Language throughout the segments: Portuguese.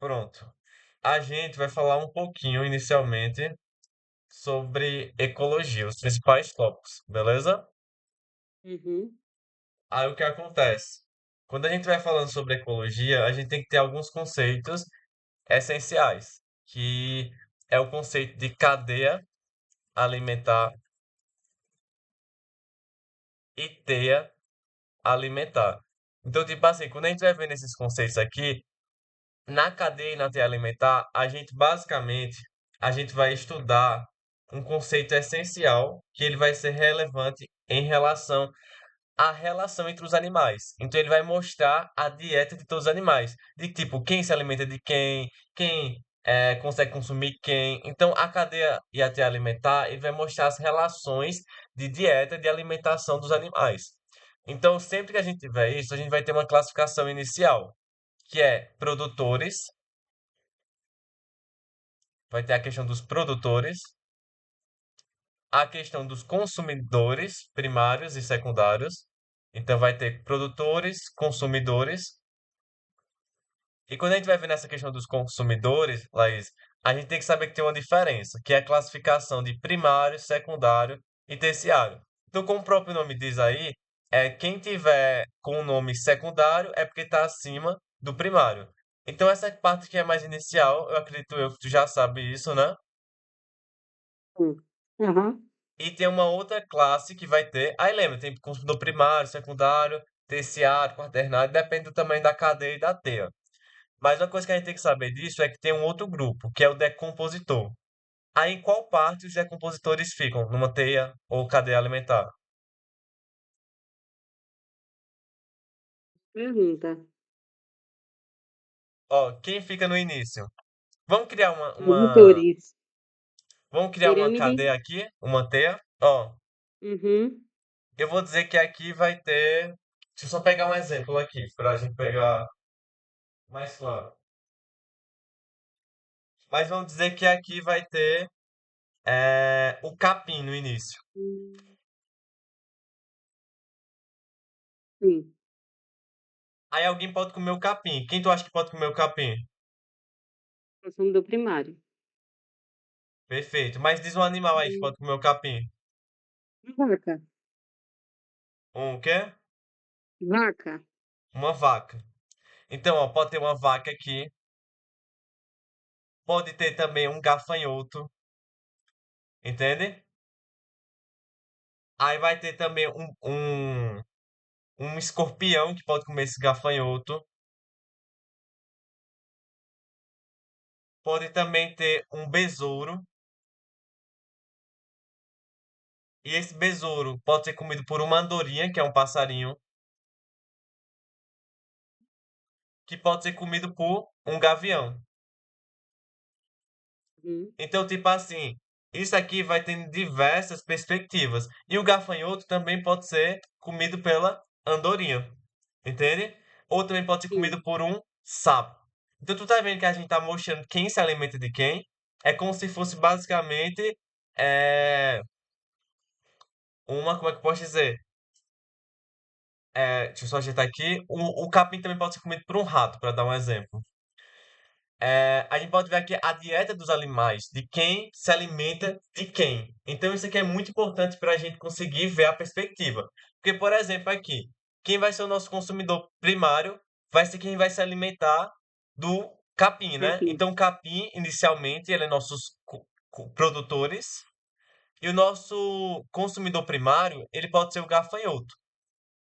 Pronto. A gente vai falar um pouquinho inicialmente sobre ecologia, os principais tópicos, beleza? Uhum, Aí o que acontece? Quando a gente vai falando sobre ecologia, a gente tem que ter alguns conceitos essenciais, que é o conceito de cadeia alimentar e teia alimentar. Então, tipo assim, quando a gente vai vendo esses conceitos aqui, na cadeia e na teia alimentar, a gente vai estudar um conceito essencial que ele vai ser relevante em relação à relação entre os animais. Então ele vai mostrar a dieta de todos os animais, de tipo quem se alimenta de quem consegue consumir quem. Então a cadeia e a teia alimentar, ele vai mostrar as relações de dieta e de alimentação dos animais. Então sempre que a gente tiver isso, a gente vai ter uma classificação inicial, que é produtores, vai ter a questão dos produtores, a questão dos consumidores primários e secundários. Então vai ter produtores, consumidores. E quando a gente vai ver nessa questão dos consumidores, Laís, a gente tem que saber que tem uma diferença, que é a classificação de primário, secundário e terciário. Então, como o próprio nome diz aí, quem tiver com o nome secundário é porque está acima do primário. Então, essa parte que é mais inicial, eu acredito que tu já sabe isso, né? sim. Aham. E tem uma outra classe que vai ter. Aí lembra, tem consumidor primário, secundário, terciário, quaternário, depende do tamanho da cadeia e da teia. Mas uma coisa que a gente tem que saber disso é que tem um outro grupo, que é o decompositor. Aí em qual parte os decompositores ficam? Numa teia ou cadeia alimentar? Pergunta. Ó, quem fica no início? Vamos criar Produtores. vamos criar uma Pirâmide. cadeia aqui, uma teia. Ó, Uhum. eu vou dizer que aqui vai ter. Deixa eu só pegar um exemplo aqui, para a gente pegar mais claro. Mas vamos dizer que aqui vai ter o capim no início. Sim. Aí alguém pode comer o capim. Quem tu acha que pode comer o capim? Consumidor primário. Perfeito. Mas diz um animal aí que Hum. pode comer o capim. Vaca. Um quê? Vaca. Uma vaca. Então, ó, pode ter uma vaca aqui. Pode ter também um gafanhoto. Entende? Aí vai ter também um escorpião que pode comer esse gafanhoto. Pode também ter um besouro. E esse besouro pode ser comido por uma andorinha, que é um passarinho. Que pode ser comido por um gavião. Uhum. Então, tipo assim, isso aqui vai ter diversas perspectivas. E o gafanhoto também pode ser comido pela andorinha, entende? Ou também pode ser Sim. comido por um sapo. Então, tu tá vendo que a gente tá mostrando quem se alimenta de quem? É como se fosse basicamente é, como é que eu posso dizer? Deixa eu só ajeitar aqui. O capim também pode ser comido por um rato, para dar um exemplo. A gente pode ver aqui a dieta dos animais, de quem se alimenta de quem. Então, isso aqui é muito importante para a gente conseguir ver a perspectiva. Porque, por exemplo, aqui, quem vai ser o nosso consumidor primário vai ser quem vai se alimentar do capim, né? Capim. Então, o capim, inicialmente, ele é nossos produtores. E o nosso consumidor primário, ele pode ser o gafanhoto,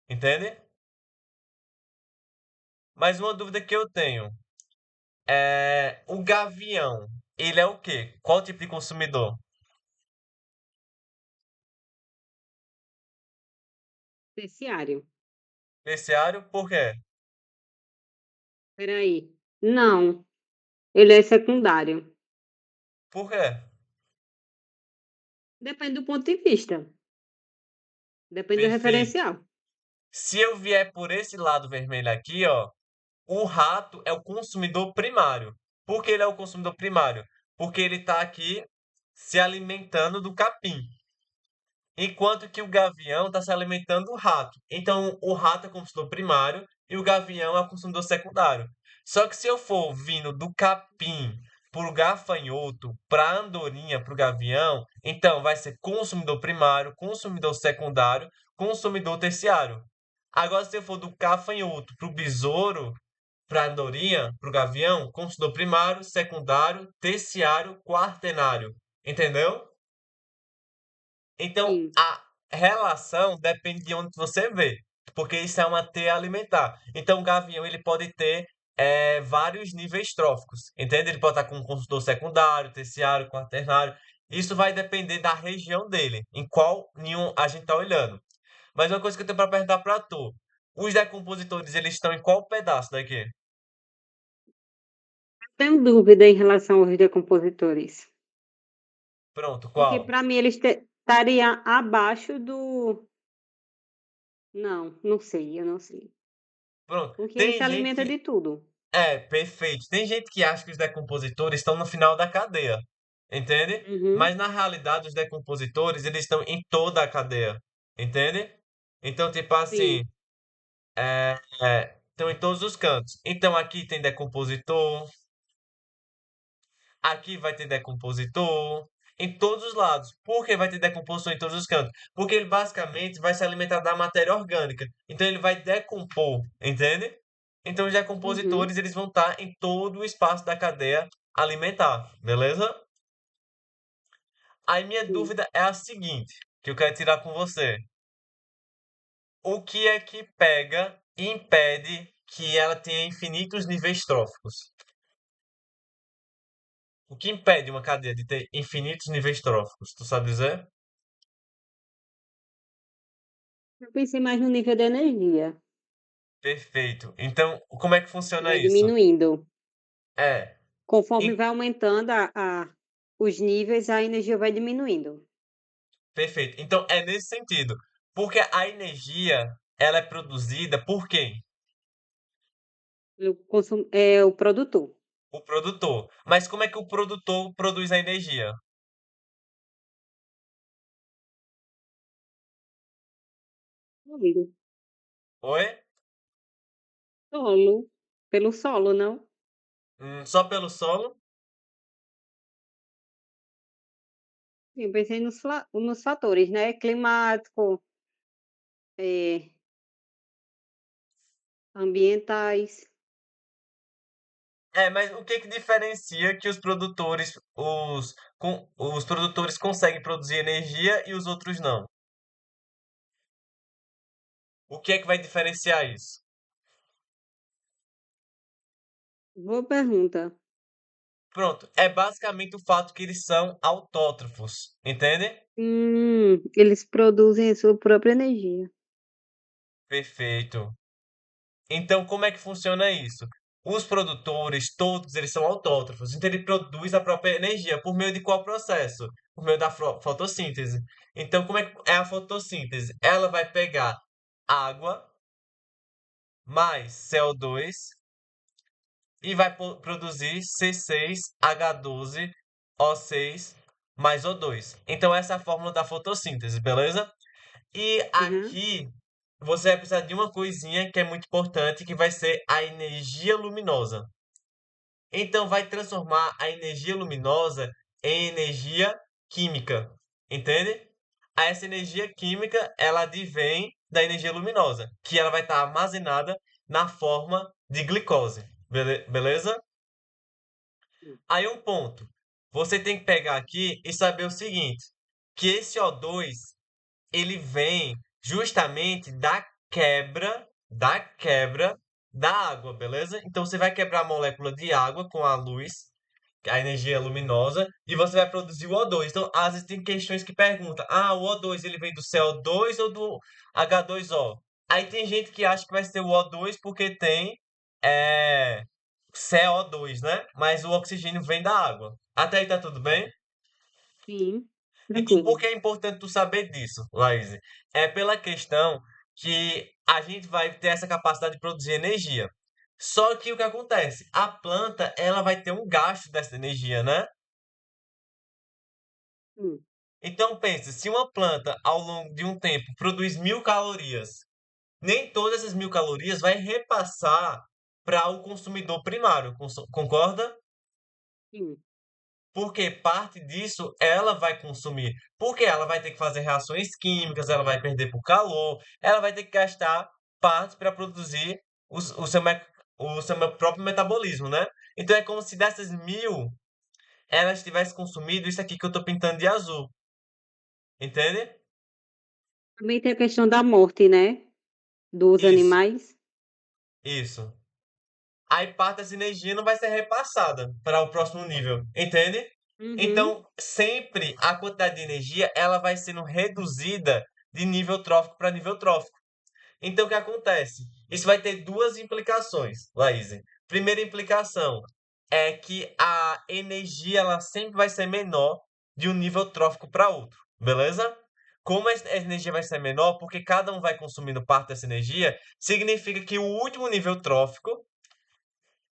entende? Mas uma dúvida que eu tenho. O gavião, ele é o quê? Qual tipo de consumidor? Terciário. Terciário, por quê? Espera. Não, ele é secundário. Por quê? Depende do ponto de vista. Depende do Perfeito. referencial. Se eu vier por esse lado vermelho aqui, ó, o rato é o consumidor primário. Por que ele é o consumidor primário? Porque ele está aqui se alimentando do capim, enquanto que o gavião está se alimentando do rato. Então, o rato é o consumidor primário e o gavião é o consumidor secundário. Só que se eu for vindo do capim pro gafanhoto, pra andorinha, pro gavião, então vai ser consumidor primário, consumidor secundário, consumidor terciário. Agora, se eu for do gafanhoto pro besouro, pra andorinha, pro gavião, consumidor primário, secundário, terciário, quaternário. Entendeu? Então, Sim, a relação depende de onde você vê, porque isso é uma teia alimentar. Então, o gavião ele pode ter vários níveis tróficos, entende? Ele pode estar com um consultor secundário, terciário, quaternário. Isso vai depender da região dele, em qual ninho a gente está olhando. Mas uma coisa que eu tenho para perguntar para tu, os decompositores eles estão em qual pedaço daqui? tenho dúvida em relação aos decompositores, Pronto, porque qual? para mim eles estaria abaixo do não, não sei, eu não sei, Pronto. porque ele Tem se gente alimenta que de tudo. perfeito. Tem gente que acha que os decompositores estão no final da cadeia, entende? Uhum, Mas na realidade os decompositores eles estão em toda a cadeia, entende? Então, tipo assim, sim, estão em todos os cantos. Então aqui tem decompositor, aqui vai ter decompositor, em todos os lados. Por que vai ter decompositor em todos os cantos? Porque ele basicamente vai se alimentar da matéria orgânica. Então ele vai decompor, entende? Então os uhum, decompositores eles vão estar em todo o espaço da cadeia alimentar, beleza? Aí minha sim. dúvida é a seguinte, que eu quero tirar com você. O que é que pega e impede que ela tenha infinitos níveis tróficos? O que impede uma cadeia de ter infinitos níveis tróficos? Tu sabe dizer? Eu pensei mais no nível de energia, Perfeito. Então, como é que que funciona vai isso? diminuindo. É, Conforme em- vai aumentando os níveis, a energia vai diminuindo. perfeito. Então, é nesse sentido. Porque a energia, ela é produzida por quem? O produtor. O produtor. Mas como é que o produtor produz a energia? Solo. Oi? Solo. Pelo solo, não? Só pelo solo? Sim, eu pensei nos fatores, né, climático, eh, ambientais. Mas o que que diferencia que os produtores conseguem produzir energia e os outros não? O que é que vai diferenciar isso? Boa pergunta. Pronto, é basicamente o fato que eles são autótrofos, entende? Eles produzem a sua própria energia. Perfeito. Então, como é que funciona isso? Os produtores, todos eles são autótrofos, então ele produz a própria energia por meio de qual processo? Por meio da fotossíntese. Então, como é que é a fotossíntese? Ela vai pegar água mais CO2 e vai produzir C6H12O6 mais O2. Então, essa é a fórmula da fotossíntese, beleza? E Aham, aqui você vai precisar de uma coisinha que é muito importante, que vai ser a energia luminosa. Então, vai transformar a energia luminosa em energia química, entende? Essa energia química, ela advém da energia luminosa, que ela vai estar armazenada na forma de glicose, beleza? Aí um ponto. Você tem que pegar aqui e saber o seguinte, que esse O2 ele vem justamente da quebra da água, beleza? Então você vai quebrar a molécula de água com a luz, a energia luminosa, e você vai produzir o O2. Então, às vezes tem questões que perguntam: "Ah, o O2 ele vem do CO2 ou do H2O?" Aí tem gente que acha que vai ser o O2 porque tem é, CO2, né? Mas o oxigênio vem da água. Até aí tá tudo bem? sim, Então, por tranquilo. que é importante tu saber disso, Laís? É pela questão que a gente vai ter essa capacidade de produzir energia. Só que o que acontece? A planta, ela vai ter um gasto dessa energia, né? Hum, Então, pensa, se uma planta, ao longo de um tempo, produz 1.000 calorias, nem todas essas 1.000 calorias vai repassar para o consumidor primário, concorda? sim. Porque parte disso ela vai consumir. Porque ela vai ter que fazer reações químicas, ela vai perder por calor, ela vai ter que gastar parte para produzir o seu, o seu próprio metabolismo, né? Então é como se dessas 1.000, elas tivessem consumido isso aqui que eu tô pintando de azul. Entende? Também tem a questão da morte, né, dos Isso, animais. isso. Aí parte dessa energia não vai ser repassada para o próximo nível, entende? Uhum, Então, sempre a quantidade de energia ela vai sendo reduzida de nível trófico para nível trófico. Então, o que acontece? Isso vai ter duas implicações, Laís. Primeira implicação é que a energia ela sempre vai ser menor de um nível trófico para outro, beleza? Como a energia vai ser menor, porque cada um vai consumindo parte dessa energia, significa que o último nível trófico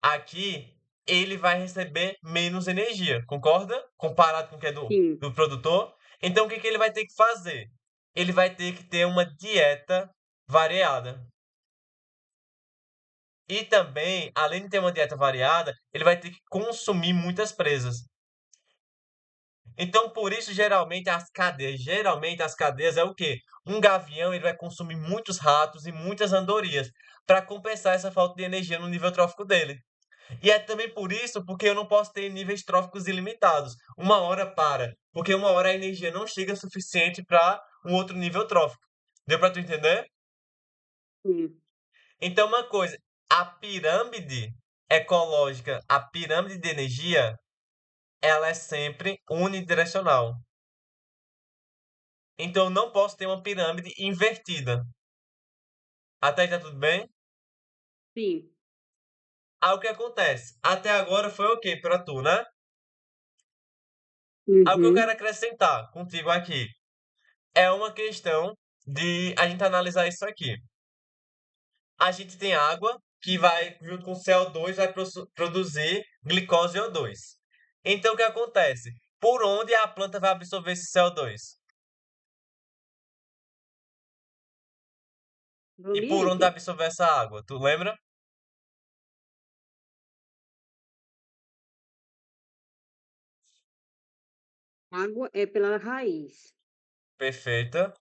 aqui ele vai receber menos energia, concorda? Comparado com o que é sim, do produtor. Então, o que que ele vai ter que fazer? Ele vai ter que ter uma dieta variada. E também, além de ter uma dieta variada, ele vai ter que consumir muitas presas. Então, por isso, geralmente as cadeias é o quê? Um gavião ele vai consumir muitos ratos e muitas andorinhas para compensar essa falta de energia no nível trófico dele. E é também por isso, porque eu não posso ter níveis tróficos ilimitados. Uma hora para, porque uma hora a energia não chega suficiente para um outro nível trófico. Deu para tu entender? sim. Então, uma coisa, a pirâmide ecológica, a pirâmide de energia, ela é sempre unidirecional. Então, eu não posso ter uma pirâmide invertida. Até aí tá tudo bem? Sim. Aí o que acontece? Até agora foi ok para tu, né? Aí o que eu quero Uhum. acrescentar contigo aqui é uma questão de a gente analisar isso aqui. A gente tem água que vai, junto com CO2, vai produzir glicose e O2. Então, o que acontece? Por onde a planta vai absorver esse CO2? Do E por onde vai ambiente. absorver essa água? Tu lembra? Água é pela raiz Perfeita.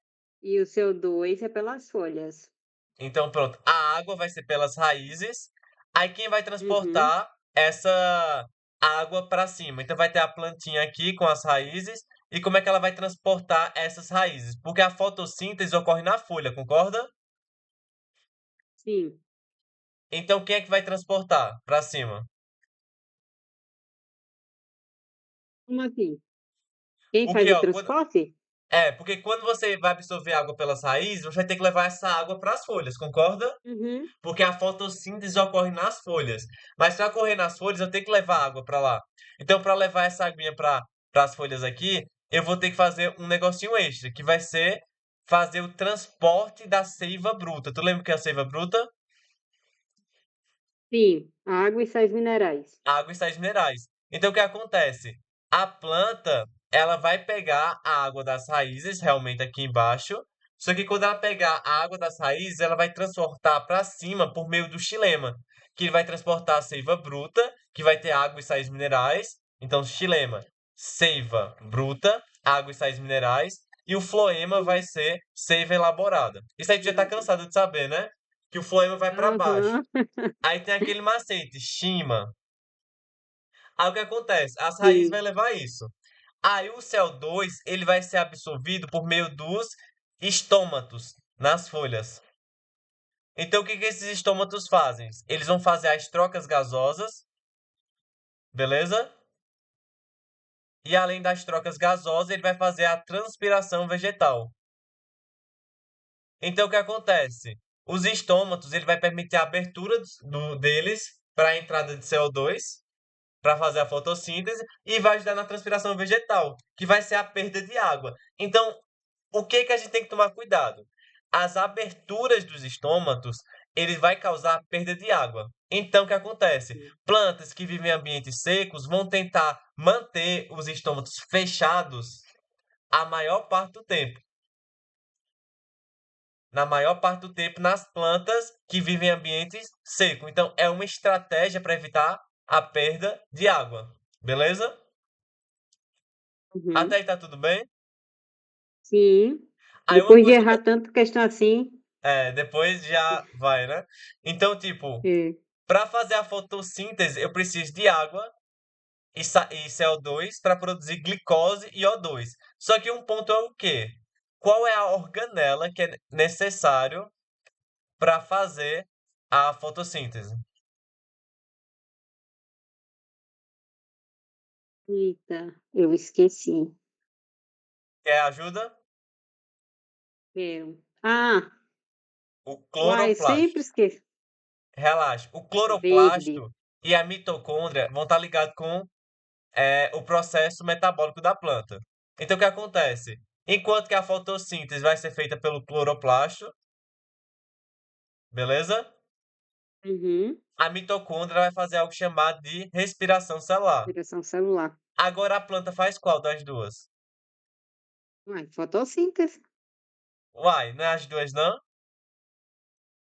e o CO2 é pelas folhas. Então, pronto. A água vai ser pelas raízes. Aí, quem vai Uhum, transportar essa água para cima? Então, vai ter a plantinha aqui com as raízes. E como é que ela vai transportar essas raízes? Porque a fotossíntese ocorre na folha, concorda? sim. Então, quem é que vai transportar para cima? Como assim? Quem faz Porque, o ó, transporte? porque quando você vai absorver água pelas raízes, você vai ter que levar essa água para as folhas, concorda? Uhum, Porque a fotossíntese ocorre nas folhas. Mas para ocorrer nas folhas, eu tenho que levar água para lá. Então, para levar essa aguinha para as folhas aqui, eu vou ter que fazer um negocinho extra, que vai ser fazer o transporte da seiva bruta. Tu lembra o que é a seiva bruta? sim. Água e sais minerais. Água e sais minerais. Então, o que acontece? A planta, ela vai pegar a água das raízes, realmente aqui embaixo. Só que quando ela pegar a água das raízes, ela vai transportar para cima por meio do xilema, que vai transportar a seiva bruta, que vai ter água e sais minerais. Então, xilema, seiva bruta, água e sais minerais. E o floema vai Sim. ser seiva elaborada. Isso aí tu já tá cansado de saber, né? Que o floema vai para baixo. Aham. Aí tem aquele macete, shima. Aí o que acontece? As raízes vai Sim, levar isso. Aí o CO2 ele vai ser absorvido por meio dos estômatos nas folhas. Então o que que esses estômatos fazem? Eles vão fazer as trocas gasosas, beleza? E além das trocas gasosas, ele vai fazer a transpiração vegetal. Então o que acontece? Os estômatos ele vai permitir a abertura deles para a entrada de CO2 para fazer a fotossíntese e vai ajudar na transpiração vegetal, que vai ser a perda de água. Então, o que que a gente tem que tomar cuidado? As aberturas dos estômatos, ele vai causar perda de água. Então, o que acontece? sim. Plantas que vivem em ambientes secos vão tentar manter os estômatos fechados a maior parte do tempo. na maior parte do tempo nas plantas que vivem em ambientes secos. Então, é uma estratégia para evitar a perda de água. Beleza? Até Uhum. aí tá tudo bem? Sim. Aí uma Depois de coisa errar tanto questão assim, depois já vai, né? Então, tipo, é, para fazer a fotossíntese, eu preciso de água e CO2 para produzir glicose e O2. Só que um ponto é o quê? Qual é a organela que é necessário para fazer a fotossíntese? eita, eu esqueci. Quer ajuda? Quero. Ah, O uai, sempre cloroplasto. esqueço. Relaxa. O Verde. cloroplasto e a mitocôndria vão estar ligados com o processo metabólico da planta. Então, o que acontece? Enquanto que a fotossíntese vai ser feita pelo cloroplasto, beleza? Uhum. A mitocôndria vai fazer algo chamado de respiração celular. Respiração celular. Agora a planta faz qual das duas? Uai, fotossíntese. Uai, não é as duas não?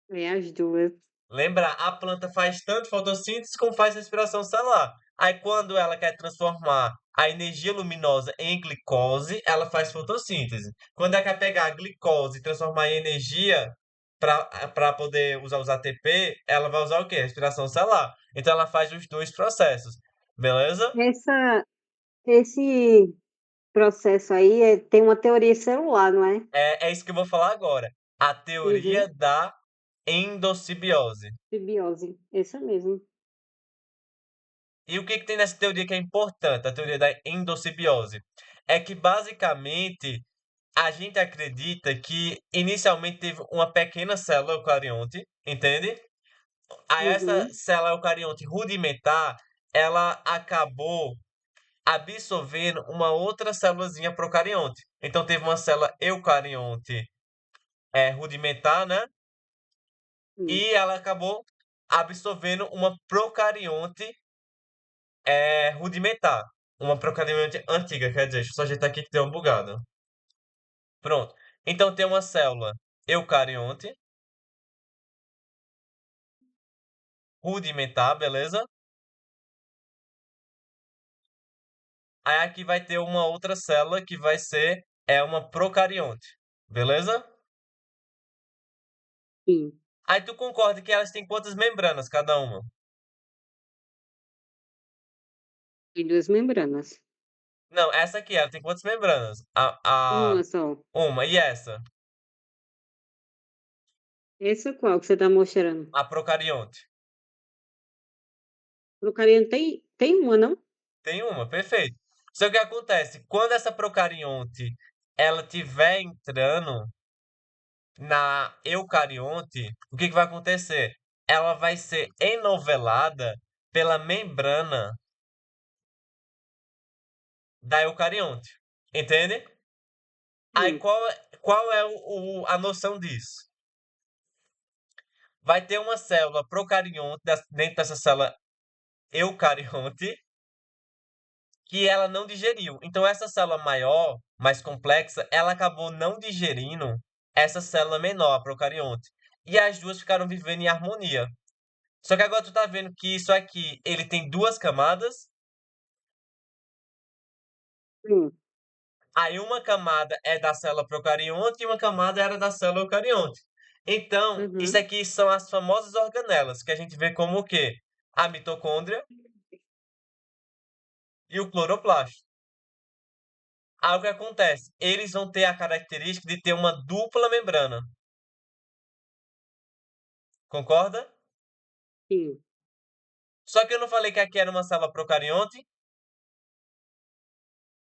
É as duas. Lembra, a planta faz tanto fotossíntese como faz respiração celular. Aí quando ela quer transformar a energia luminosa em glicose, ela faz fotossíntese. Quando ela quer pegar a glicose e transformar em energia para poder usar os ATP, ela vai usar o quê? Respiração celular. Então ela faz os dois processos. Beleza? Esse processo aí tem uma teoria celular, não é? É isso que eu vou falar agora. A teoria Uhum. da endossimbiose. Simbiose. Isso mesmo. E o que que tem nessa teoria que é importante, a teoria da endossimbiose? É que basicamente a gente acredita que inicialmente teve uma pequena célula eucarionte, entende? Aí essa Uhum. célula eucarionte rudimentar, ela acabou absorvendo uma outra célulazinha procarionte. Então teve uma célula eucarionte rudimentar, né? Sim. E ela acabou absorvendo uma procarionte rudimentar. Uma procarionte antiga, quer dizer, deixa eu só ajeitar aqui que deu uma bugada. Pronto. Então tem uma célula eucarionte, rudimentar, beleza? Aí aqui vai ter uma outra célula que vai ser uma procarionte, beleza? Sim. Aí tu concorda que elas têm quantas membranas cada uma? Tem duas membranas. Não, essa aqui, ela tem quantas membranas? Uma só. Uma. E essa? Essa qual que você está mostrando? A procarionte. Procariano tem uma, não? Tem uma, perfeito. Só que o que acontece? Quando essa procarionte ela estiver entrando na eucarionte, o que que vai acontecer? Ela vai ser enovelada pela membrana da eucarionte. Entende? Aí Sim. qual é a noção disso? Vai ter uma célula procarionte dentro dessa célula eucarionte que ela não digeriu. Então essa célula maior, mais complexa, ela acabou não digerindo essa célula menor, a procarionte. E as duas ficaram vivendo em harmonia. Só que agora tu tá vendo que isso aqui, ele tem duas camadas. Sim. Aí uma camada é da célula procarionte e uma camada era da célula eucarionte. Então, isso Uhum. aqui são as famosas organelas, que a gente vê como o quê? A mitocôndria e o cloroplasto. Aí o que acontece? Eles vão ter a característica de ter uma dupla membrana. Concorda? Sim. Só que eu não falei que aqui era uma célula procarionte.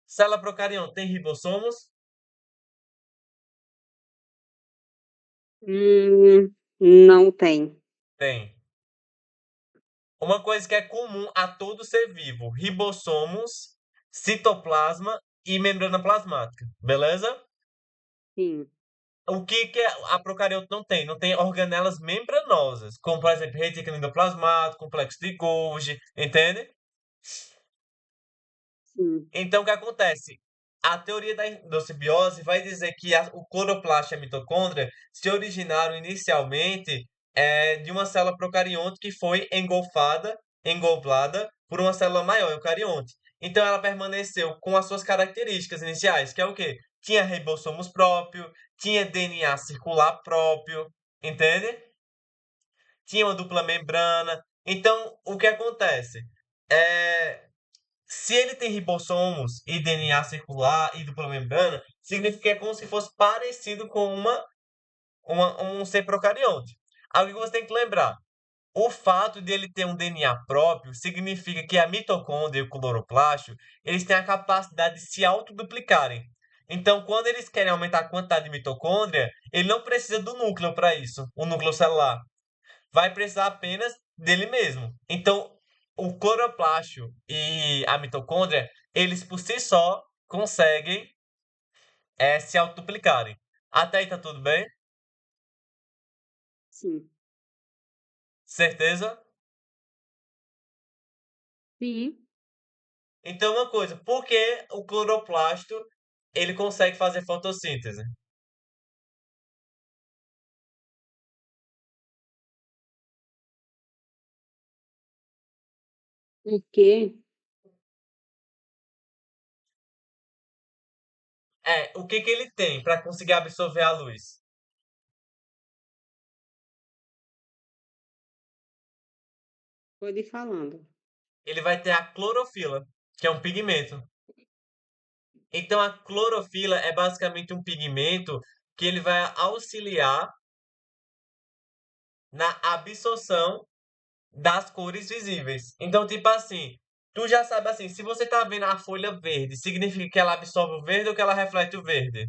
Célula procarionte tem ribossomos? Não tem. Tem. Uma coisa que é comum a todo ser vivo: ribossomos, citoplasma e membrana plasmática. Beleza? Sim. O que que a procarionte não tem? Não tem organelas membranosas, como por exemplo retículo endoplasmático, complexo de Golgi, entende? Sim. Então o que acontece? a teoria da endossimbiose vai dizer que o cloroplasto e a mitocôndria se originaram inicialmente de uma célula procarionte que foi engolfada por uma célula maior, eucarionte. Então ela permaneceu com as suas características iniciais, que é o quê? Tinha ribossomos próprio, tinha DNA circular próprio, entende? Tinha uma dupla membrana. Então, o que acontece? É, se ele tem ribossomos e DNA circular e dupla membrana, significa que é como se fosse parecido com um ser procarionte. Algo que você tem que lembrar. O fato de ele ter um DNA próprio significa que a mitocôndria e o cloroplasto, eles têm a capacidade de se autoduplicarem. Então, quando eles querem aumentar a quantidade de mitocôndria, ele não precisa do núcleo para isso, o núcleo celular. Vai precisar apenas dele mesmo. Então, o cloroplasto e a mitocôndria, eles por si só conseguem se autoduplicarem. Até aí tá tudo bem? Sim. Certeza? Sim. Então, uma coisa, por que o cloroplasto ele consegue fazer fotossíntese? O quê? O que que ele tem para conseguir absorver a luz? Pode ir falando. Ele vai ter a clorofila, que é um pigmento. Então, a clorofila é basicamente um pigmento que ele vai auxiliar na absorção das cores visíveis. Então, tipo assim, tu já sabe assim, se você tá vendo a folha verde, significa que ela absorve o verde ou que ela reflete o verde?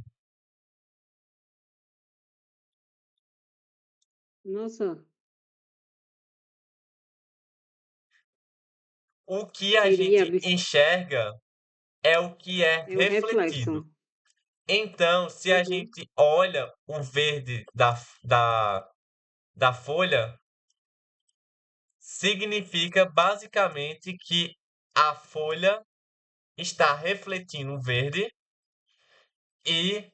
Nossa, O que a seria gente enxerga é o que é é o refletido. reflexo. Então, se a Uhum. gente olha o verde da folha, significa basicamente que a folha está refletindo o verde e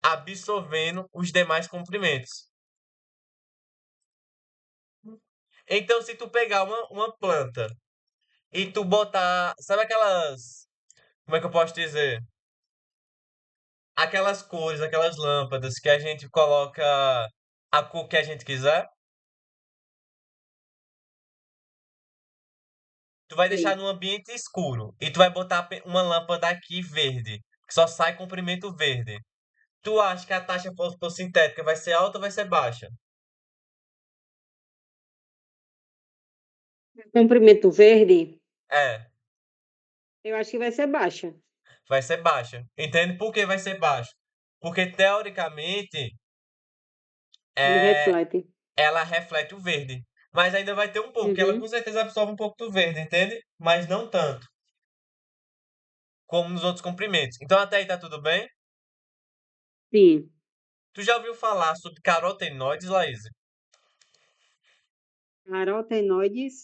absorvendo os demais comprimentos. Então, se tu pegar uma planta e tu botar, sabe aquelas, como é que eu posso dizer? Aquelas cores, aquelas lâmpadas que a gente coloca a cor que a gente quiser, tu vai deixar Sei. num ambiente escuro e tu vai botar uma lâmpada aqui verde, que só sai comprimento verde. Tu acha que a taxa fotossintética vai ser alta ou vai ser baixa? Comprimento verde, É, eu acho que vai ser baixa. vai ser baixa. Entende por que vai ser baixa? Porque teoricamente Ele é, reflete. ela reflete o verde. Mas ainda vai ter um pouco, que ela com Uhum. certeza absorve um pouco do verde, entende? Mas não tanto, como nos outros comprimentos. Então até aí tá tudo bem? Sim. Tu já ouviu falar sobre carotenoides, Laís? Carotenoides,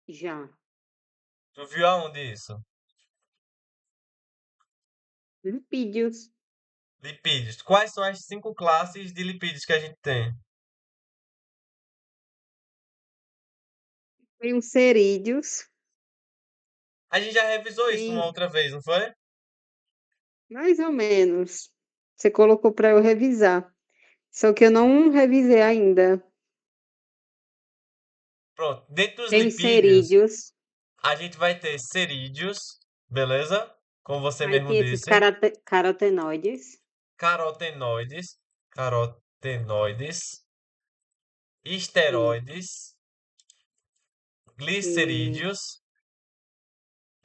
já. Tu viu aonde isso? Lipídios, Lipídios. Quais são as 5 classes de lipídios que a gente tem? tem os cerídeos, A gente já revisou isso uma tem outra vez, não foi? mais ou menos. Você colocou para eu revisar. Só que eu não revisei ainda. Pronto. Dentro dos Tem os lipídios, cerídeos, a gente vai ter cerídeos, beleza? Como você aí mesmo tem esses disse. carotenoides. Carotenoides, carotenoides, Sim. esteroides, E, glicerídeos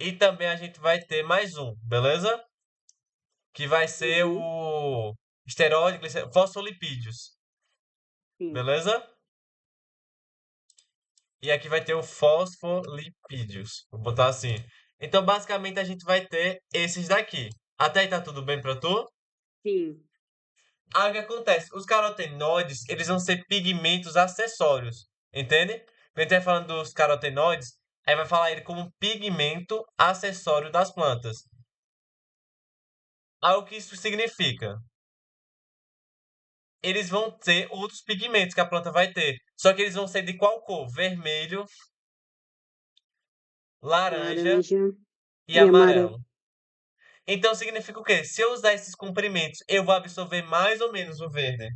e também a gente vai ter mais um, beleza? Que vai ser uhum, o esteroide, fosfolipídios, sim, beleza? E aqui vai ter o fosfolipídios. Vou botar assim. Então, basicamente, a gente vai ter esses daqui. Até aí tá tudo bem pra tu? sim. Aí o que acontece? Os carotenoides, eles vão ser pigmentos acessórios. Entende? Quando a gente vai falando dos carotenoides, aí vai falar ele como pigmento acessório das plantas. Aí o que isso significa? Eles vão ter outros pigmentos que a planta vai ter. Só que eles vão ser de qual cor? Vermelho, laranja Laranja e e amarelo. amarelo. Então significa o quê? Se eu usar esses comprimentos, eu vou absorver mais ou menos o verde.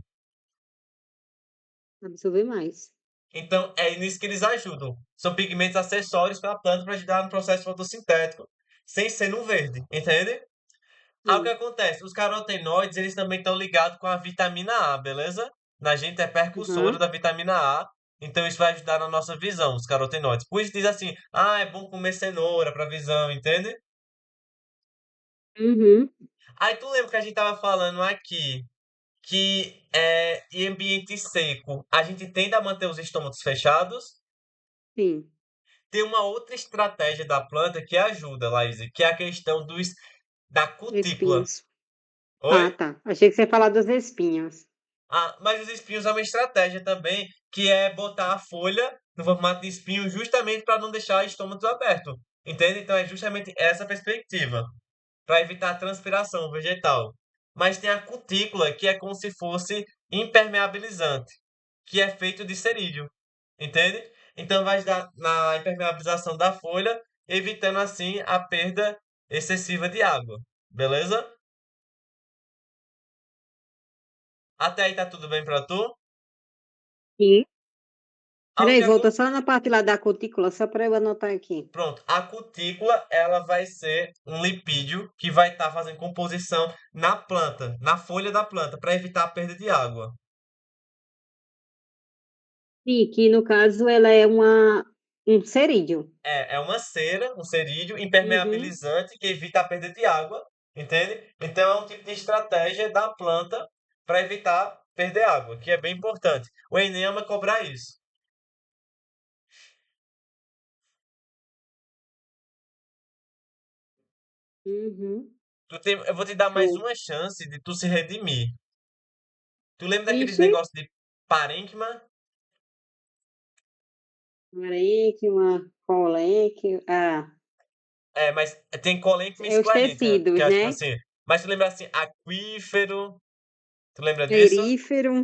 Absorver mais. Então é nisso que eles ajudam. São pigmentos acessórios para a planta para ajudar no processo fotossintético, sem ser no verde, entende? Aí o que Sim. acontece? Os carotenoides, eles também estão ligados com a vitamina A, beleza? Na gente é percussora Aham. da vitamina A, então isso vai ajudar na nossa visão, os carotenoides. Por isso diz assim, ah, é bom comer cenoura para visão, entende? Uhum. Aí tu lembra que a gente tava falando aqui que em ambiente seco a gente tende a manter os estômagos fechados? Sim. Tem uma outra estratégia da planta que ajuda, Laís, que é a questão da cutícula. Espinhos. Ah, Oi? tá. Achei que você ia falar dos espinhos. Ah, mas os espinhos é uma estratégia também, que é botar a folha no formato de espinho justamente para não deixar o estômago aberto. Entende? Então é justamente essa perspectiva, para evitar a transpiração vegetal. Mas tem a cutícula, que é como se fosse impermeabilizante, que é feito de cerídeo. Entende? Então vai ajudar na impermeabilização da folha, evitando assim a perda excessiva de água. Beleza? Até aí tá tudo bem para tu? Sim. Algo Peraí, que volta só na parte lá da cutícula, só para eu anotar aqui. Pronto, a cutícula ela vai ser um lipídio que vai estar fazendo composição na planta, na folha da planta, para evitar a perda de água. Sim, que no caso ela é um cerídeo. É uma cera, um cerídeo Uhum. impermeabilizante que evita a perda de água, entende? Então é um tipo de estratégia da planta para evitar perder água, que é bem importante. O Enem ama cobrar isso. Uhum. Eu vou te dar mais Show. uma chance de tu se redimir. Tu lembra daqueles Ixi, negócios de parênquima? parênquima, coléquio. Ah, É, mas tem colênquima e é os esclerênquima, que tecidos, é tipo né? assim. Mas tu lembra assim, aquífero, tu lembra disso? Erífero,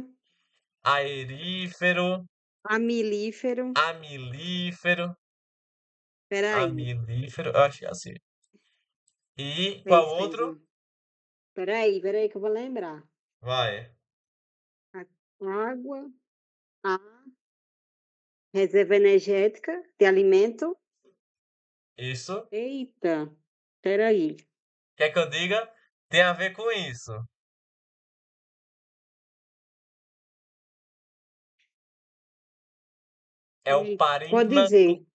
Aerífero, amilífero. amilífero, Peraí, amilífero, eu acho que é assim. E qual fez, fez. outro? Peraí, que eu vou lembrar. Vai. A- Água, a reserva energética de alimento. Isso. Eita, peraí. Quer que eu diga? Tem a ver com isso. É o Pode parênquima dizer,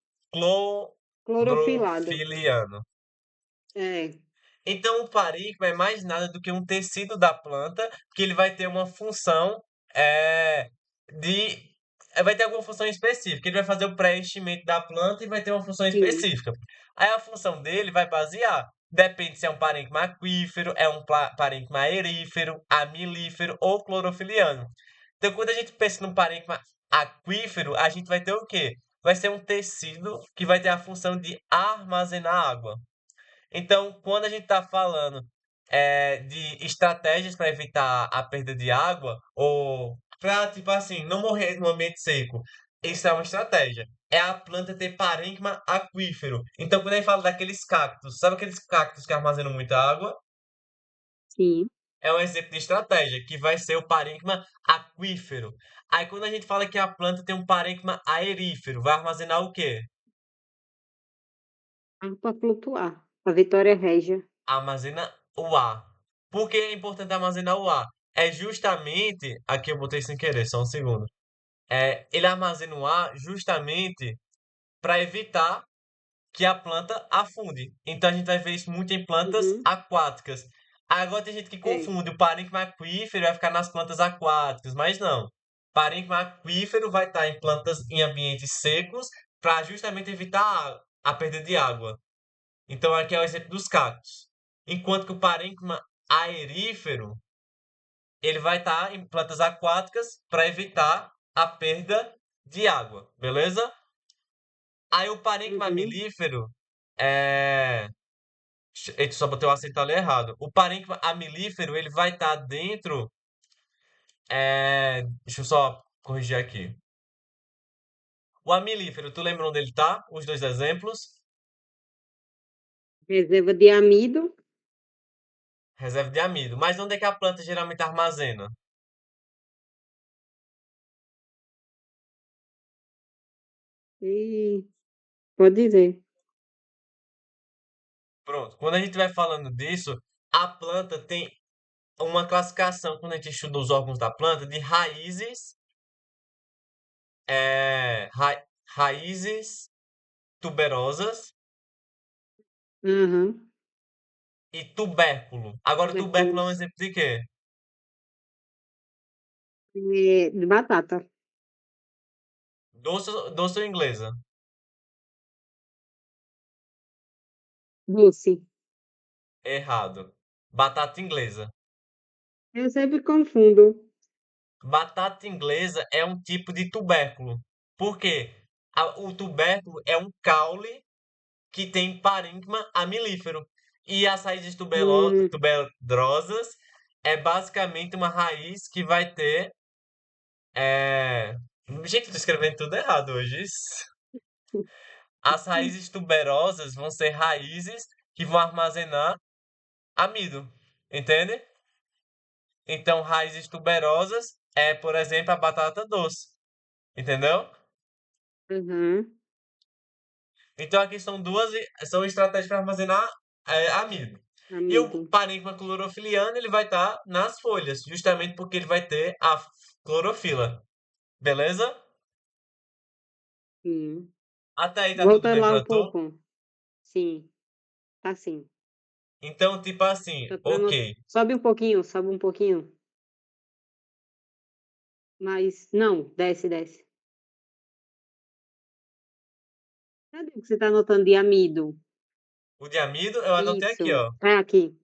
clorofilado. clorofiliano. É, Então, o parênquima é mais nada do que um tecido da planta, que ele vai ter uma função de. Vai ter alguma função específica. Ele vai fazer o preenchimento da planta e vai ter uma função sim. específica. Aí a função dele vai basear. Depende se é um parênquima aquífero, é um parênquima aerífero, amilífero ou clorofiliano. Então, quando a gente pensa num parênquima aquífero, a gente vai ter o quê? Vai ser um tecido que vai ter a função de armazenar água. Então, quando a gente está falando de estratégias para evitar a perda de água, ou para, tipo assim, não morrer no ambiente seco, isso é uma estratégia. É a planta ter parênquima aquífero. Então, quando a gente fala daqueles cactos, sabe aqueles cactos que armazenam muita água? Sim. É um exemplo de estratégia, que vai ser o parênquima aquífero. Aí, quando a gente fala que a planta tem um parênquima aerífero, vai armazenar o quê? Para flutuar. A Vitória Régia. Armazena o ar. Por que é importante armazenar o ar? É justamente. Aqui eu botei sem querer, só um segundo. Ele armazena o ar justamente para evitar que a planta afunde. Então a gente vai ver isso muito em plantas Uhum. aquáticas. Agora tem gente que É. confunde o parênquima aquífero vai ficar nas plantas aquáticas, mas não. Parênquima aquífero vai estar em plantas em ambientes secos para justamente evitar a perda de água. Então aqui é o exemplo dos cactos. Enquanto que o parênquima aerífero, ele vai estar em plantas aquáticas para evitar a perda de água, beleza? Aí o parênquima Uhum. melífero é Eita, só botei o acento ali errado. O parênquima amilífero, ele vai estar dentro. Deixa eu só corrigir aqui. O amilífero, tu lembra onde ele tá? Os dois exemplos. Reserva de amido. Reserva de amido. Mas onde é que a planta geralmente armazena? E pode dizer. Pronto. Quando a gente vai falando disso, a planta tem uma classificação, quando a gente estuda os órgãos da planta, de raízes, raízes tuberosas Aham. e tubérculo. Agora, o tubérculo é um Tubérculos. exemplo de quê? De batata. Doce, doce ou inglesa? Doce. Errado. Batata inglesa. Eu sempre confundo. Batata inglesa é um tipo de tubérculo. Por quê? O tubérculo é um caule que tem parênquima amilífero. E as raízes Hum, tuberosas é basicamente uma raiz que vai ter. É... Gente, tô escrevendo tudo errado hoje. As raízes tuberosas vão ser raízes que vão armazenar amido. Entende? Então, raízes tuberosas é, por exemplo, a batata doce. Entendeu? aham. Então, aqui são são estratégias para armazenar amido. E o Amido. parênquima clorofiliano, ele vai estar nas folhas, justamente porque ele vai ter a clorofila. Beleza? Sim. Até aí tá tudo Volta bem lá pra um tu? pouco. Sim, tá sim. Então, tipo assim, Só pra não... ok. Sobe um pouquinho, sobe um pouquinho. Mas, não, desce, desce. Cadê o que você tá anotando de amido? O de amido eu anotei aqui, Isso. ó. Ah, aqui.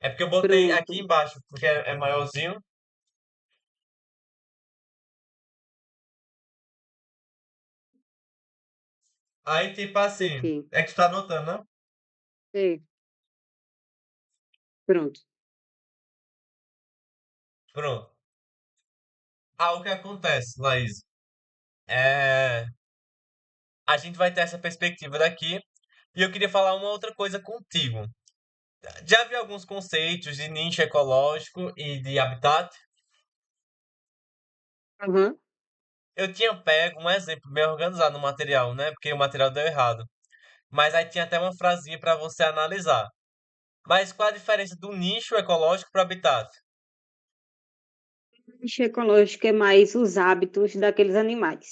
É porque eu botei aqui Pronto. embaixo, porque é maiorzinho. Aí, tipo assim, Ok. é que tu tá anotando, né? É, pronto. Pronto. Ah, o que acontece, Laís? É, a gente vai ter essa perspectiva daqui. E eu queria falar uma outra coisa contigo. Já vi alguns conceitos de nicho ecológico e de habitat. Aham. Eu tinha pego um exemplo bem organizado no material, né? Porque o material deu errado. Mas aí tinha até uma frasinha para você analisar. Mas qual a diferença do nicho ecológico para o habitat? Lixo ecológico é mais os hábitos daqueles animais.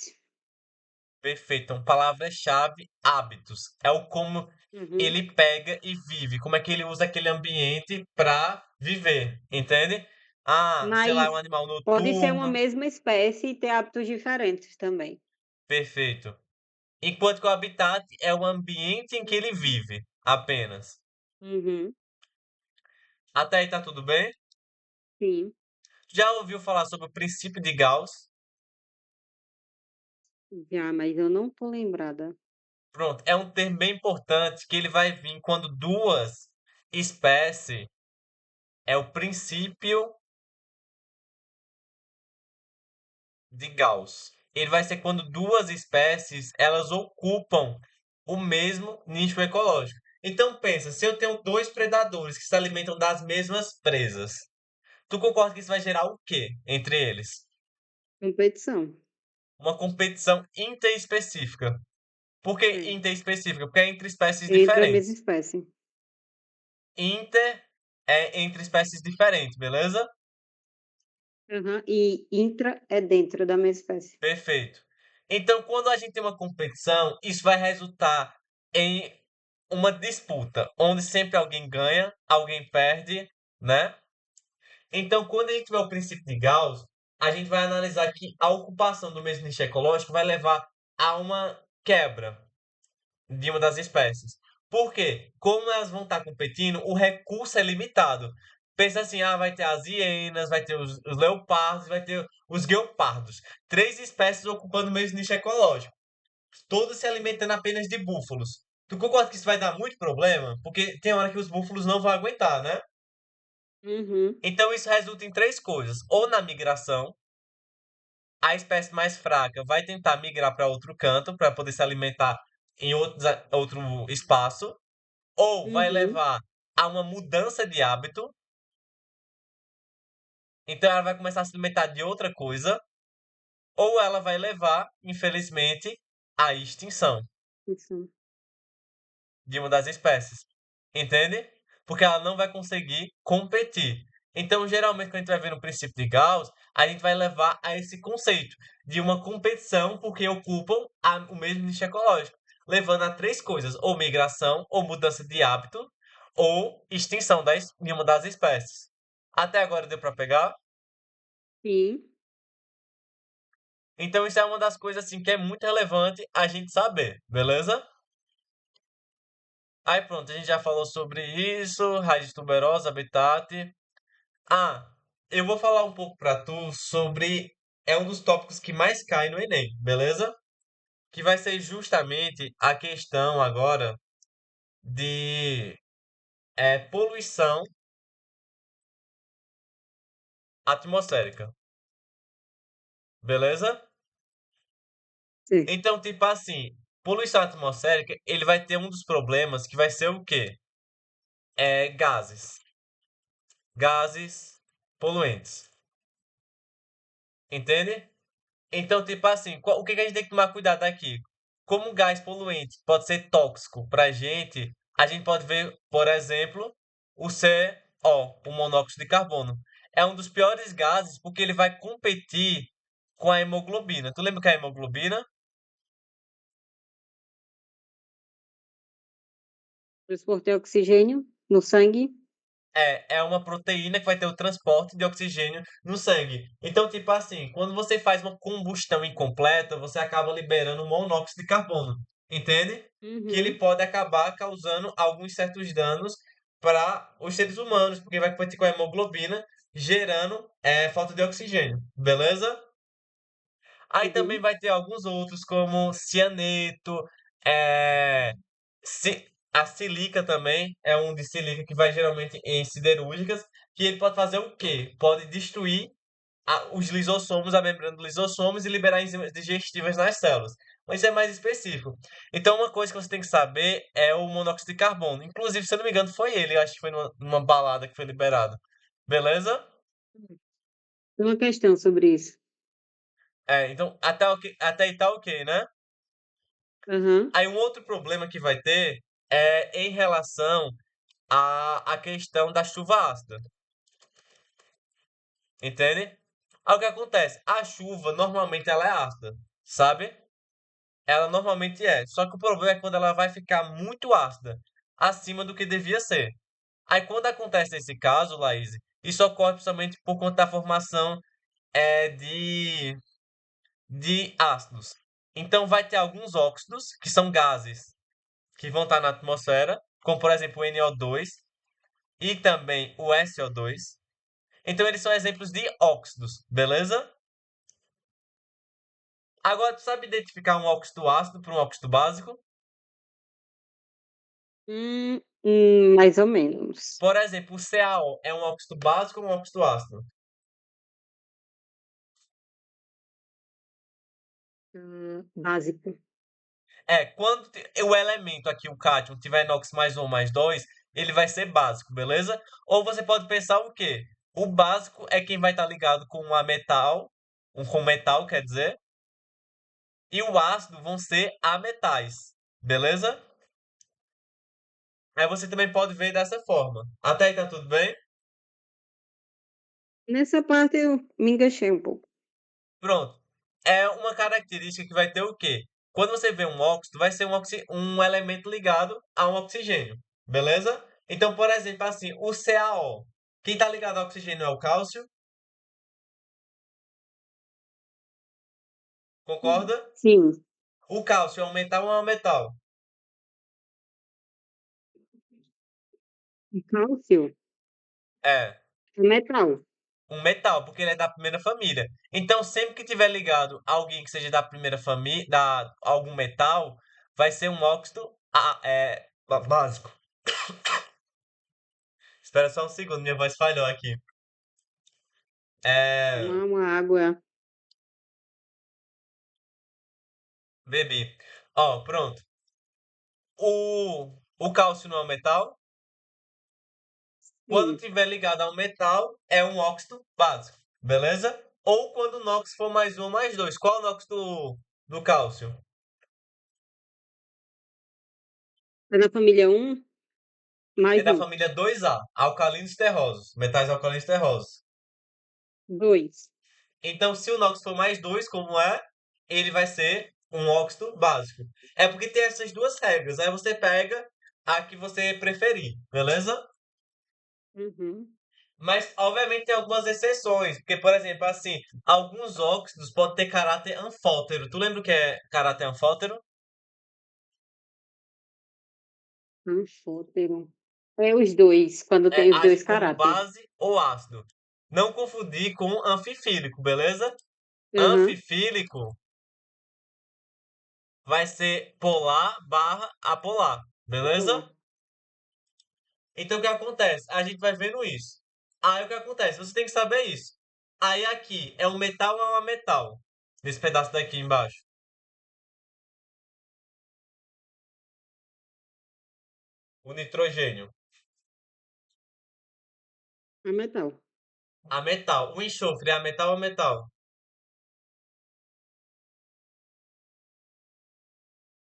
Perfeito. Então, palavra-chave, hábitos. É o como Uhum. ele pega e vive. Como é que ele usa aquele ambiente para viver. Entende? Ah, sei lá, é um Mas animal pode ser uma noturno. mesma espécie e ter hábitos diferentes também. Perfeito. Enquanto que o habitat é o ambiente em que ele vive, apenas. Uhum. Até aí tá tudo bem? Sim. Já ouviu falar sobre o princípio de Gauss? Já, mas eu não tô lembrada. Pronto, é um termo bem importante que ele vai vir quando duas espécies, é o princípio de Gauss. Ele vai ser quando duas espécies, elas ocupam o mesmo nicho ecológico. Então pensa, se eu tenho dois predadores que se alimentam das mesmas presas, tu concorda que isso vai gerar o quê entre eles? Competição. Uma competição interespecífica. Por que É. interespecífica? Porque é entre espécies Entre a mesma diferentes. espécie. Inter é entre espécies diferentes, beleza? Aham. E intra é dentro da mesma espécie. Perfeito. Então, quando a gente tem uma competição, isso vai resultar em uma disputa, onde sempre alguém ganha, alguém perde, né? Então, quando a gente tiver o princípio de Gauss, a gente vai analisar que a ocupação do mesmo nicho ecológico vai levar a uma quebra de uma das espécies. Por quê? Como elas vão estar competindo, o recurso é limitado. Pensa assim, vai ter as hienas, vai ter os leopardos, vai ter os guepardos. Três espécies ocupando o mesmo nicho ecológico. Todos se alimentando apenas de búfalos. Tu concorda que isso vai dar muito problema? Porque tem hora que os búfalos não vão aguentar, né? Uhum. Então isso resulta em três coisas. Ou na migração, a espécie mais fraca vai tentar migrar para outro canto para poder se alimentar em outro espaço, ou vai Uhum. levar a uma mudança de hábito, então ela vai começar a se alimentar de outra coisa, ou ela vai levar, infelizmente, à extinção Isso. de uma das espécies. Entende? Porque ela não vai conseguir competir. Então, geralmente, quando a gente vai ver no princípio de Gauss, a gente vai levar a esse conceito de uma competição porque ocupam o mesmo nicho ecológico, levando a três coisas: ou migração, ou mudança de hábito, ou extinção de uma das espécies. Até agora deu para pegar? Sim. Então, isso é uma das coisas assim que é muito relevante a gente saber, beleza? Aí pronto, a gente já falou sobre isso, raiz tuberosa, habitat. Ah, eu vou falar um pouco pra tu sobre. É um dos tópicos que mais cai no Enem, beleza? Que vai ser justamente a questão agora de poluição atmosférica, beleza? Sim. Então, tipo assim, poluição atmosférica, ele vai ter um dos problemas que vai ser o quê? Gases. Gases poluentes. Entende? Então, tipo assim, o que que a gente tem que tomar cuidado aqui? Como um gás poluente pode ser tóxico para a gente pode ver, por exemplo, o CO, o monóxido de carbono. É um dos piores gases porque ele vai competir com a hemoglobina. Tu lembra que é a hemoglobina? Transportei oxigênio no sangue. É uma proteína que vai ter o transporte de oxigênio no sangue. Então, tipo assim, quando você faz uma combustão incompleta, você acaba liberando monóxido de carbono. Entende? Que ele Uhum. pode acabar causando alguns certos danos para os seres humanos, porque vai competir com a hemoglobina, gerando falta de oxigênio. Beleza? Aí também Uhum. vai ter alguns outros, como cianeto, é, a silica também, é um de silica que vai geralmente em siderúrgicas, que ele pode fazer o quê? Pode destruir os lisossomos, a membrana dos lisossomos e liberar enzimas digestivas nas células. Mas isso é mais específico. Então, uma coisa que você tem que saber é o monóxido de carbono. Inclusive, se eu não me engano, foi ele, eu acho que foi numa balada que foi liberado. Beleza? Tem uma questão sobre isso. Então, até aí tá ok, né? Aham. Aí um outro problema que vai ter é em relação à questão da chuva ácida, entende? Aí o que acontece? A chuva normalmente ela é ácida, sabe? Ela normalmente é. Só que o problema é quando ela vai ficar muito ácida, acima do que devia ser. Aí quando acontece esse caso, Laís, isso ocorre principalmente por conta da formação de ácidos. Então vai ter alguns óxidos, que são gases, que vão estar na atmosfera, como por exemplo o NO2, e também o SO2. Então eles são exemplos de óxidos, beleza? Agora tu sabe identificar um óxido ácido para um óxido básico? Mais ou menos. Por exemplo, o CaO é um óxido básico ou um óxido ácido? Básico. Quando o elemento aqui, o cátion, tiver NOx mais um mais 2, ele vai ser básico, beleza? Ou você pode pensar o quê? O básico é quem vai estar ligado com a metal, com metal, quer dizer, e o ácido vão ser ametais, beleza? Aí você também pode ver dessa forma. Até aí tá tudo bem? Nessa parte eu me enganchei um pouco. Pronto. É uma característica que vai ter o quê? Quando você vê um óxido, vai ser um elemento ligado a um oxigênio, beleza? Então, por exemplo, assim, o CaO. Quem está ligado ao oxigênio é o cálcio, concorda? Sim. O cálcio é um metal ou é um metal? E cálcio É, é metal. um metal, porque ele é da primeira família. Então, sempre que tiver ligado a alguém que seja da primeira família, da algum metal, vai ser um óxido Básico. Espera só um segundo, minha voz falhou aqui. É, Tomar uma água. bebi. Ó, pronto. O cálcio não é um metal. Quando Sim. tiver ligado ao metal, é um óxido básico, beleza? Ou quando o NOx for mais um ou mais dois. Qual é o NOx do cálcio? É da família um É mais da um. família 2A, alcalinos terrosos, metais alcalinos terrosos. Dois. Então, se o NOx for mais 2, como é, ele vai ser um óxido básico. É porque tem essas duas regras. Aí você pega a que você preferir, beleza? Uhum. Mas, obviamente, tem algumas exceções. Porque, por exemplo, assim, alguns óxidos podem ter caráter anfótero. Tu lembra o que é caráter anfótero? Anfótero. É os dois, quando É, tem os age dois como caráter. base ou ácido. Não confundir com anfifílico, beleza? Aham. Anfifílico vai ser polar barra apolar, beleza? Apolar. Então, o que acontece? A gente vai vendo isso. Aí, o que acontece? Você tem que saber isso. Aí, aqui, é um metal ou é uma metal? Nesse pedaço daqui embaixo. O nitrogênio. É metal. A metal. O enxofre é a metal ou a metal?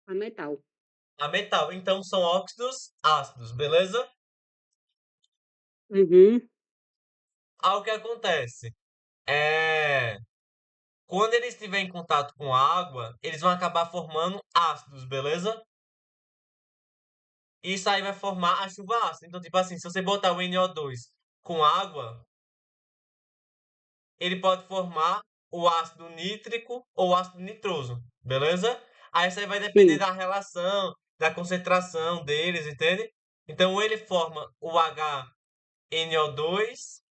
É metal. A metal. Então, são óxidos ácidos, beleza? Uhum. Aí, o que acontece? É... Quando eles estiverem em contato com água, eles vão acabar formando ácidos, beleza? Isso aí vai formar a chuva ácida. Então, tipo assim, se você botar o NO2 com água, ele pode formar o ácido nítrico ou o ácido nitroso, beleza? Aí isso aí vai depender Sim. da relação, da concentração deles, entende? Então, ou ele forma o HNO2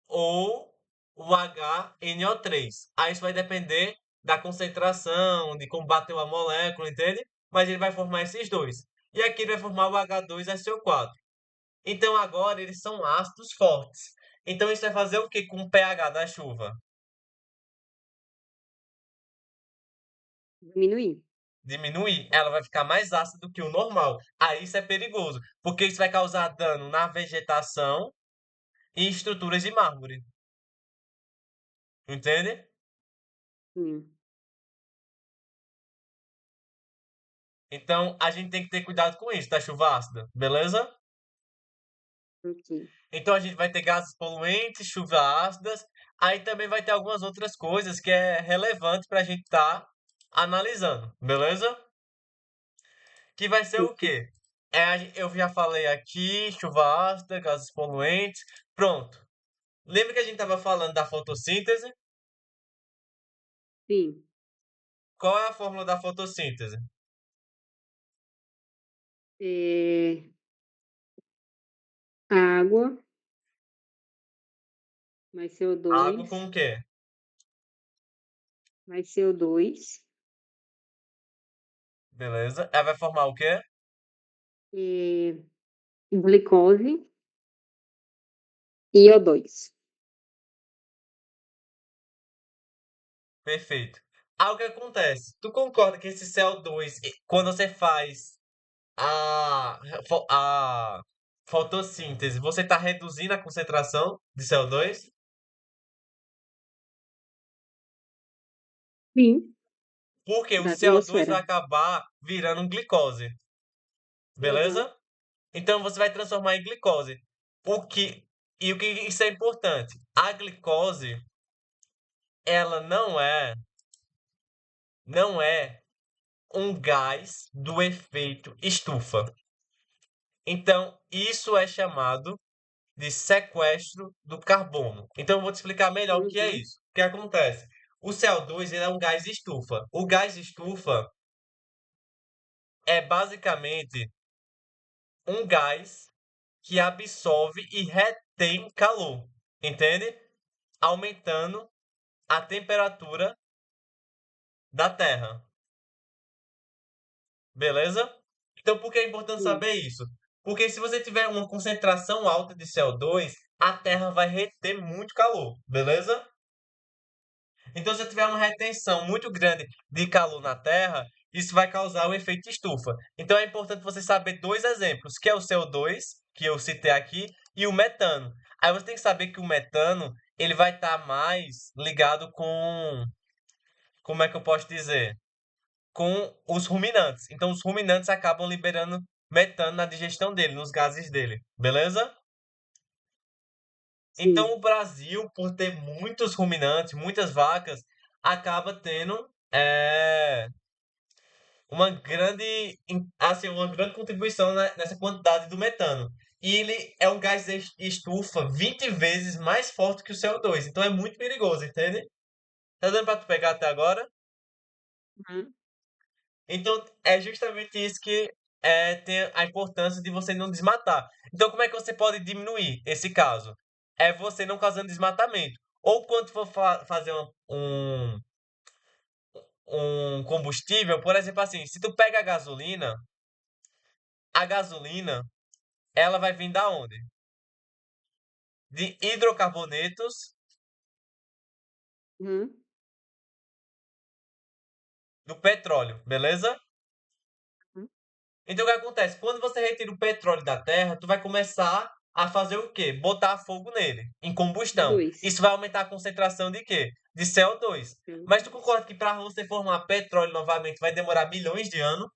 ou o HNO3. Aí isso vai depender da concentração, de como bateu a molécula, entende? Mas ele vai formar esses dois. E aqui ele vai formar o H2SO4. Então agora eles são ácidos fortes. Então isso vai fazer o que com o pH da chuva? Diminuir. Diminuir. Ela vai ficar mais ácida do que o normal. Aí isso é perigoso, porque isso vai causar dano na vegetação e estruturas de mármore. Entende? Sim. Então a gente tem que ter cuidado com isso, da chuva ácida, beleza? Ok. Então a gente vai ter gases poluentes, chuva ácidas, aí também vai ter algumas outras coisas que é relevante para a gente estar analisando, beleza? Que vai ser o Ok. quê? Eu já falei aqui, chuva ácida, gases poluentes. Pronto. Lembra que a gente estava falando da fotossíntese? Sim. Qual é a fórmula da fotossíntese? É, água mais co Água dois com o quê? mais CO2 Beleza. Ela vai formar o quê? e glicose e O2. Perfeito. Aí o que acontece? Tu concorda que esse CO2, quando você faz a fotossíntese, você está reduzindo a concentração de CO2? Sim. Porque o Da CO2 atmosfera. vai acabar virando glicose. Aham. Beleza? Então você vai transformar em glicose. O que o que isso é importante? A glicose, ela não é um gás do efeito estufa. Então, isso é chamado de sequestro do carbono. Então, eu vou te explicar melhor o que é Uhum. isso. O que acontece? O CO2 ele é um gás estufa. O gás estufa é basicamente um gás que absorve e retém calor, entende? Aumentando a temperatura da Terra. Beleza? Então, por que é importante Sim, saber isso? Porque se você tiver uma concentração alta de CO2, a Terra vai reter muito calor, beleza? Então, se tiver uma retenção muito grande de calor na Terra, isso vai causar o efeito estufa. Então, é importante você saber dois exemplos, que é o CO2, que eu citei aqui, e o metano. Aí você tem que saber que o metano, ele vai estar mais ligado com, como é que eu posso dizer? Com os ruminantes. Então, os ruminantes acabam liberando metano na digestão dele, nos gases dele, beleza? Então, sim, o Brasil, por ter muitos ruminantes, muitas vacas, acaba tendo uma grande, assim, uma grande contribuição nessa quantidade do metano. E ele é um gás de estufa 20 vezes mais forte que o CO2. Então é muito perigoso, entende? Tá dando para tu pegar até agora? uhum, Então é justamente isso que tem a importância de você não desmatar. Então como é que você pode diminuir esse caso? É você não causando desmatamento. Ou quando for fazer um combustível, por exemplo assim, se tu pega a gasolina ela vai vir da onde? De hidrocarbonetos uhum, do petróleo, beleza? uhum. Então o que acontece? Quando você retira o petróleo da terra, tu vai começar a fazer o quê? Botar fogo nele, em combustão. Dois. Isso vai aumentar a concentração de quê? De CO2. Mas tu concorda que para você formar petróleo novamente vai demorar milhões de anos?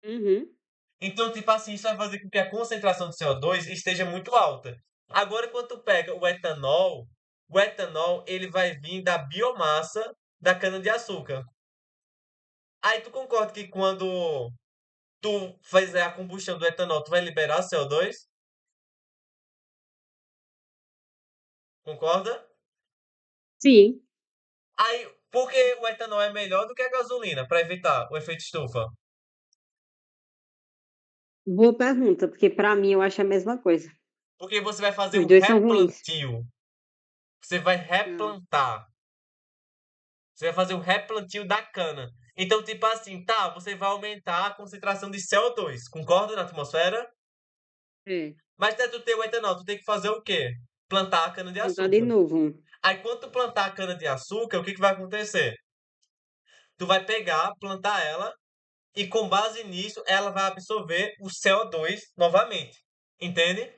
Uhum, Então, tipo assim, isso vai fazer com que a concentração de CO2 esteja muito alta. Agora, quando tu pega o etanol, ele vai vir da biomassa da cana-de-açúcar. Aí tu concorda que quando tu fizer a combustão do etanol, tu vai liberar CO2? Concorda? sim. Aí, por que o etanol é melhor do que a gasolina para evitar o efeito estufa? Boa pergunta, porque para mim eu acho a mesma coisa. Porque você vai fazer Os um dois são ruins. replantio. Você vai Hã. replantar. Você vai fazer o replantio da cana. Então, tipo assim, tá, você vai aumentar a concentração de CO2, concorda na atmosfera? É, Mas até tu ter o etanol, tu tem que fazer o quê? Plantar a plantar de cana-de-açúcar. novo. Aí, quando tu plantar a cana-de-açúcar, o que que vai acontecer? Tu vai pegar, plantar ela, e com base nisso, ela vai absorver o CO2 novamente. Entende?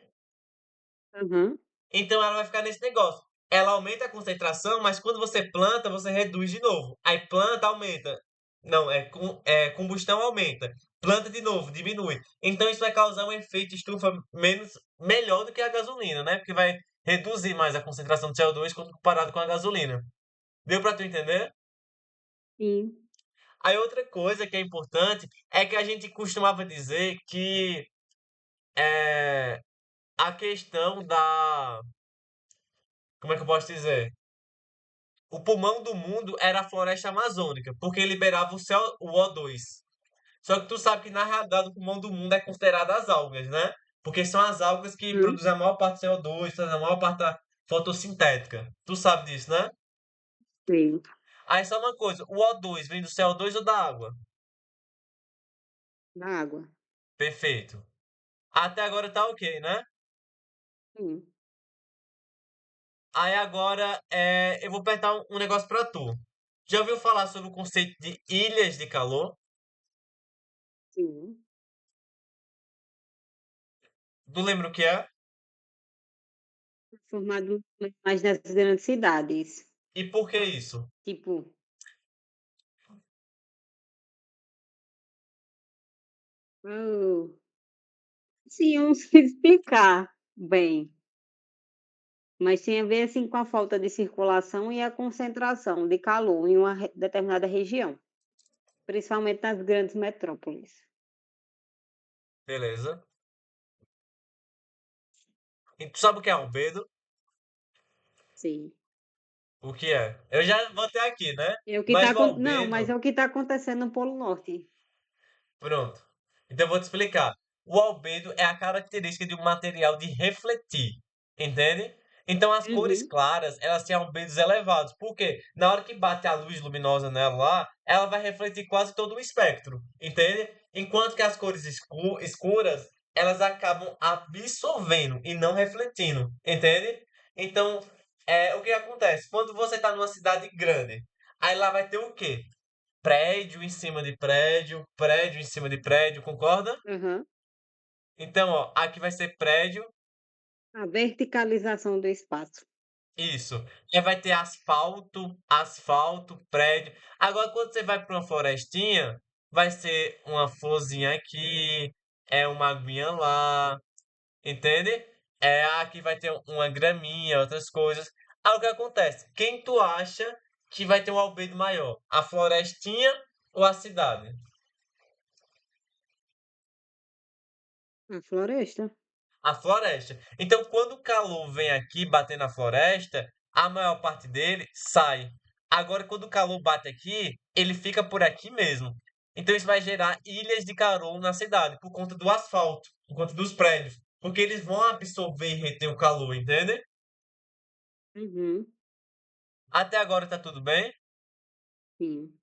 Aham, Então ela vai ficar nesse negócio. Ela aumenta a concentração, mas quando você planta, você reduz de novo. Aí planta, aumenta. Não, combustão aumenta. Planta de novo, diminui. Então isso vai causar um efeito estufa melhor do que a gasolina, né? Porque vai reduzir mais a concentração de CO2 quando comparado com a gasolina. Deu pra tu entender? sim. Aí outra coisa que é importante é que a gente costumava dizer que é, a questão da. Como é que eu posso dizer? O pulmão do mundo era a floresta amazônica, porque liberava o O2. Só que tu sabe que na realidade o pulmão do mundo é considerado as algas, né? Porque são as algas que Uhum, produzem a maior parte do CO2, fazem a maior parte da fotossintética. Tu sabe disso, né? sim. Aí só uma coisa, o O2 vem do CO2 ou da água? Na água. Perfeito. Até agora tá ok, né? Sim, Aí agora eu vou perguntar um negócio pra tu. Já ouviu falar sobre o conceito de ilhas de calor? sim. Tu lembra o que é? Formado mais nas grandes cidades. E por que isso? Tipo, oh, sim, eu não sei explicar bem, mas tem a ver, assim, com a falta de circulação e a concentração de calor em uma determinada região, principalmente nas grandes metrópoles. Beleza. E tu sabe o que é albedo? Sim. O que é? Eu já botei aqui, né? É o que Mas está o não, mas albedo, é o que está acontecendo no Polo Norte. pronto. Então eu vou te explicar. O albedo é a característica de um material de refletir, entende? Então as cores Uhum, claras, elas têm albedos elevados. Por quê? Na hora que bate a luz luminosa nela lá, ela vai refletir quase todo o espectro, entende? Enquanto que as cores escuras, elas acabam absorvendo e não refletindo, entende? Então, o que acontece? Quando você está numa cidade grande, aí lá vai ter o quê? Prédio em cima de prédio, prédio em cima de prédio, concorda? Aham. Então, ó, aqui vai ser prédio, A verticalização do espaço. isso. Aí vai ter asfalto, asfalto, prédio. Agora, quando você vai para uma florestinha, vai ser uma florzinha aqui, uma aguinha lá, entende? Aqui vai ter uma graminha, outras coisas. Aí o que acontece? Quem tu acha que vai ter um albedo maior? A florestinha ou a cidade? A floresta. A floresta. Então, quando o calor vem aqui bater na floresta, a maior parte dele sai. Agora, quando o calor bate aqui, ele fica por aqui mesmo. Então, isso vai gerar ilhas de calor na cidade, por conta do asfalto, por conta dos prédios. Porque eles vão absorver e reter o calor, entende? Uhum. Até agora tá tudo bem, Sim.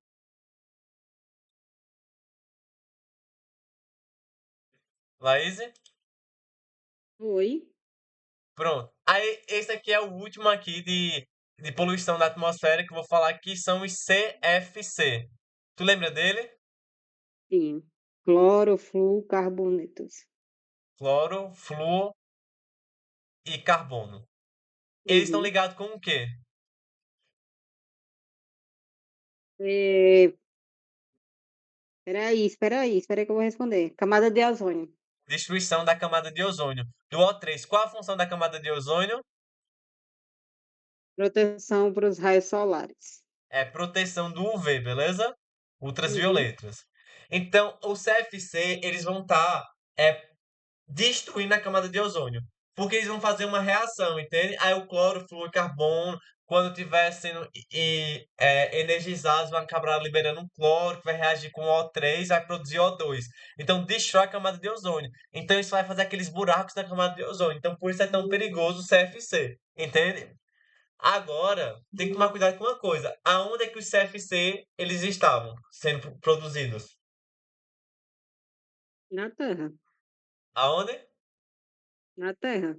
Laís? Oi? Pronto. Aí, esse aqui é o último aqui de poluição da atmosfera que eu vou falar que são os CFC. Tu lembra dele? Sim. Clorofluorcarbonetos. Cloro, flúor e carbono. Eles estão Uhum. ligados com o quê? Eh, espera aí que eu vou responder. Camada de ozônio. Destruição da camada de ozônio. Do O3, qual a função da camada de ozônio? Proteção para os raios solares. É proteção do UV, beleza? Uhum. Ultravioletas. Então, o CFC, eles vão estar destruindo a camada de ozônio. Porque eles vão fazer uma reação, entende? Aí o cloro, flúor e carbono, quando estiver sendo energizados, vão acabar liberando um cloro, que vai reagir com O3, vai produzir O2. Então destrói a camada de ozônio. Então isso vai fazer aqueles buracos na camada de ozônio. Então por isso é tão perigoso o CFC, entende? Agora, tem que tomar cuidado com uma coisa. Aonde é que os CFC eles estavam sendo produzidos? Na Terra. Aonde? Na Terra.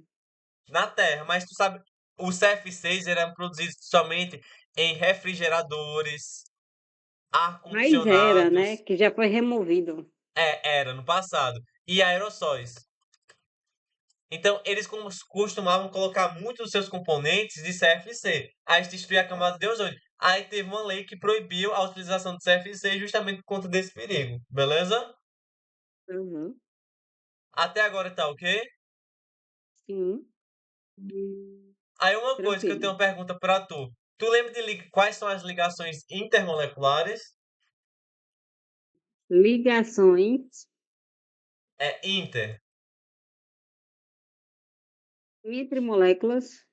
Na Terra, mas tu sabe, os CF6 eram produzidos somente em refrigeradores, Mas era, né? ar-condicionados, Que já foi removido. era no passado, e aerossóis. Então, eles costumavam colocar muitos dos seus componentes de CFC, a destruir a camada de ozônio. Aí teve uma lei que proibiu a utilização de CFC justamente por conta desse perigo, beleza? Uhum. Até agora tá ok? Sim. Aí uma coisa que eu Tranquilo. tenho uma pergunta para tu. Tu lembra de quais são as ligações intermoleculares? Ligações É inter. entre moléculas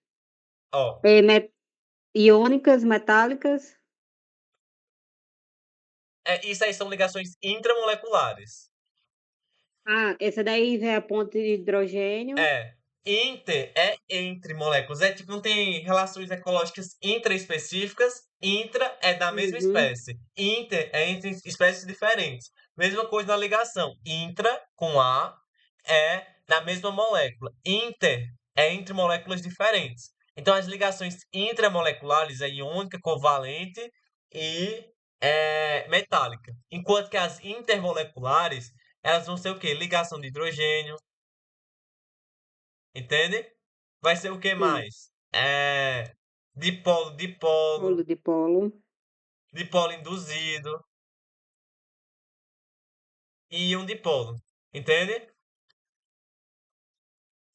Ó, iônicas, metálicas. isso aí são ligações intramoleculares. Ah, essa daí já é a ponte de hidrogênio. É. Inter é entre moléculas. É tipo, não tem relações ecológicas intraespecíficas. Intra é da mesma Uhum. espécie. Inter é entre espécies diferentes. Mesma coisa na ligação. Intra, com A, é na mesma molécula. Inter é entre moléculas diferentes. Então, as ligações intramoleculares é iônica, covalente e metálica. Enquanto que as intermoleculares, elas vão ser o quê? Ligação de hidrogênio, entende? Vai ser o que Sim. mais? Dipolo, dipolo, Polo de polo. dipolo induzido e um dipolo, entende?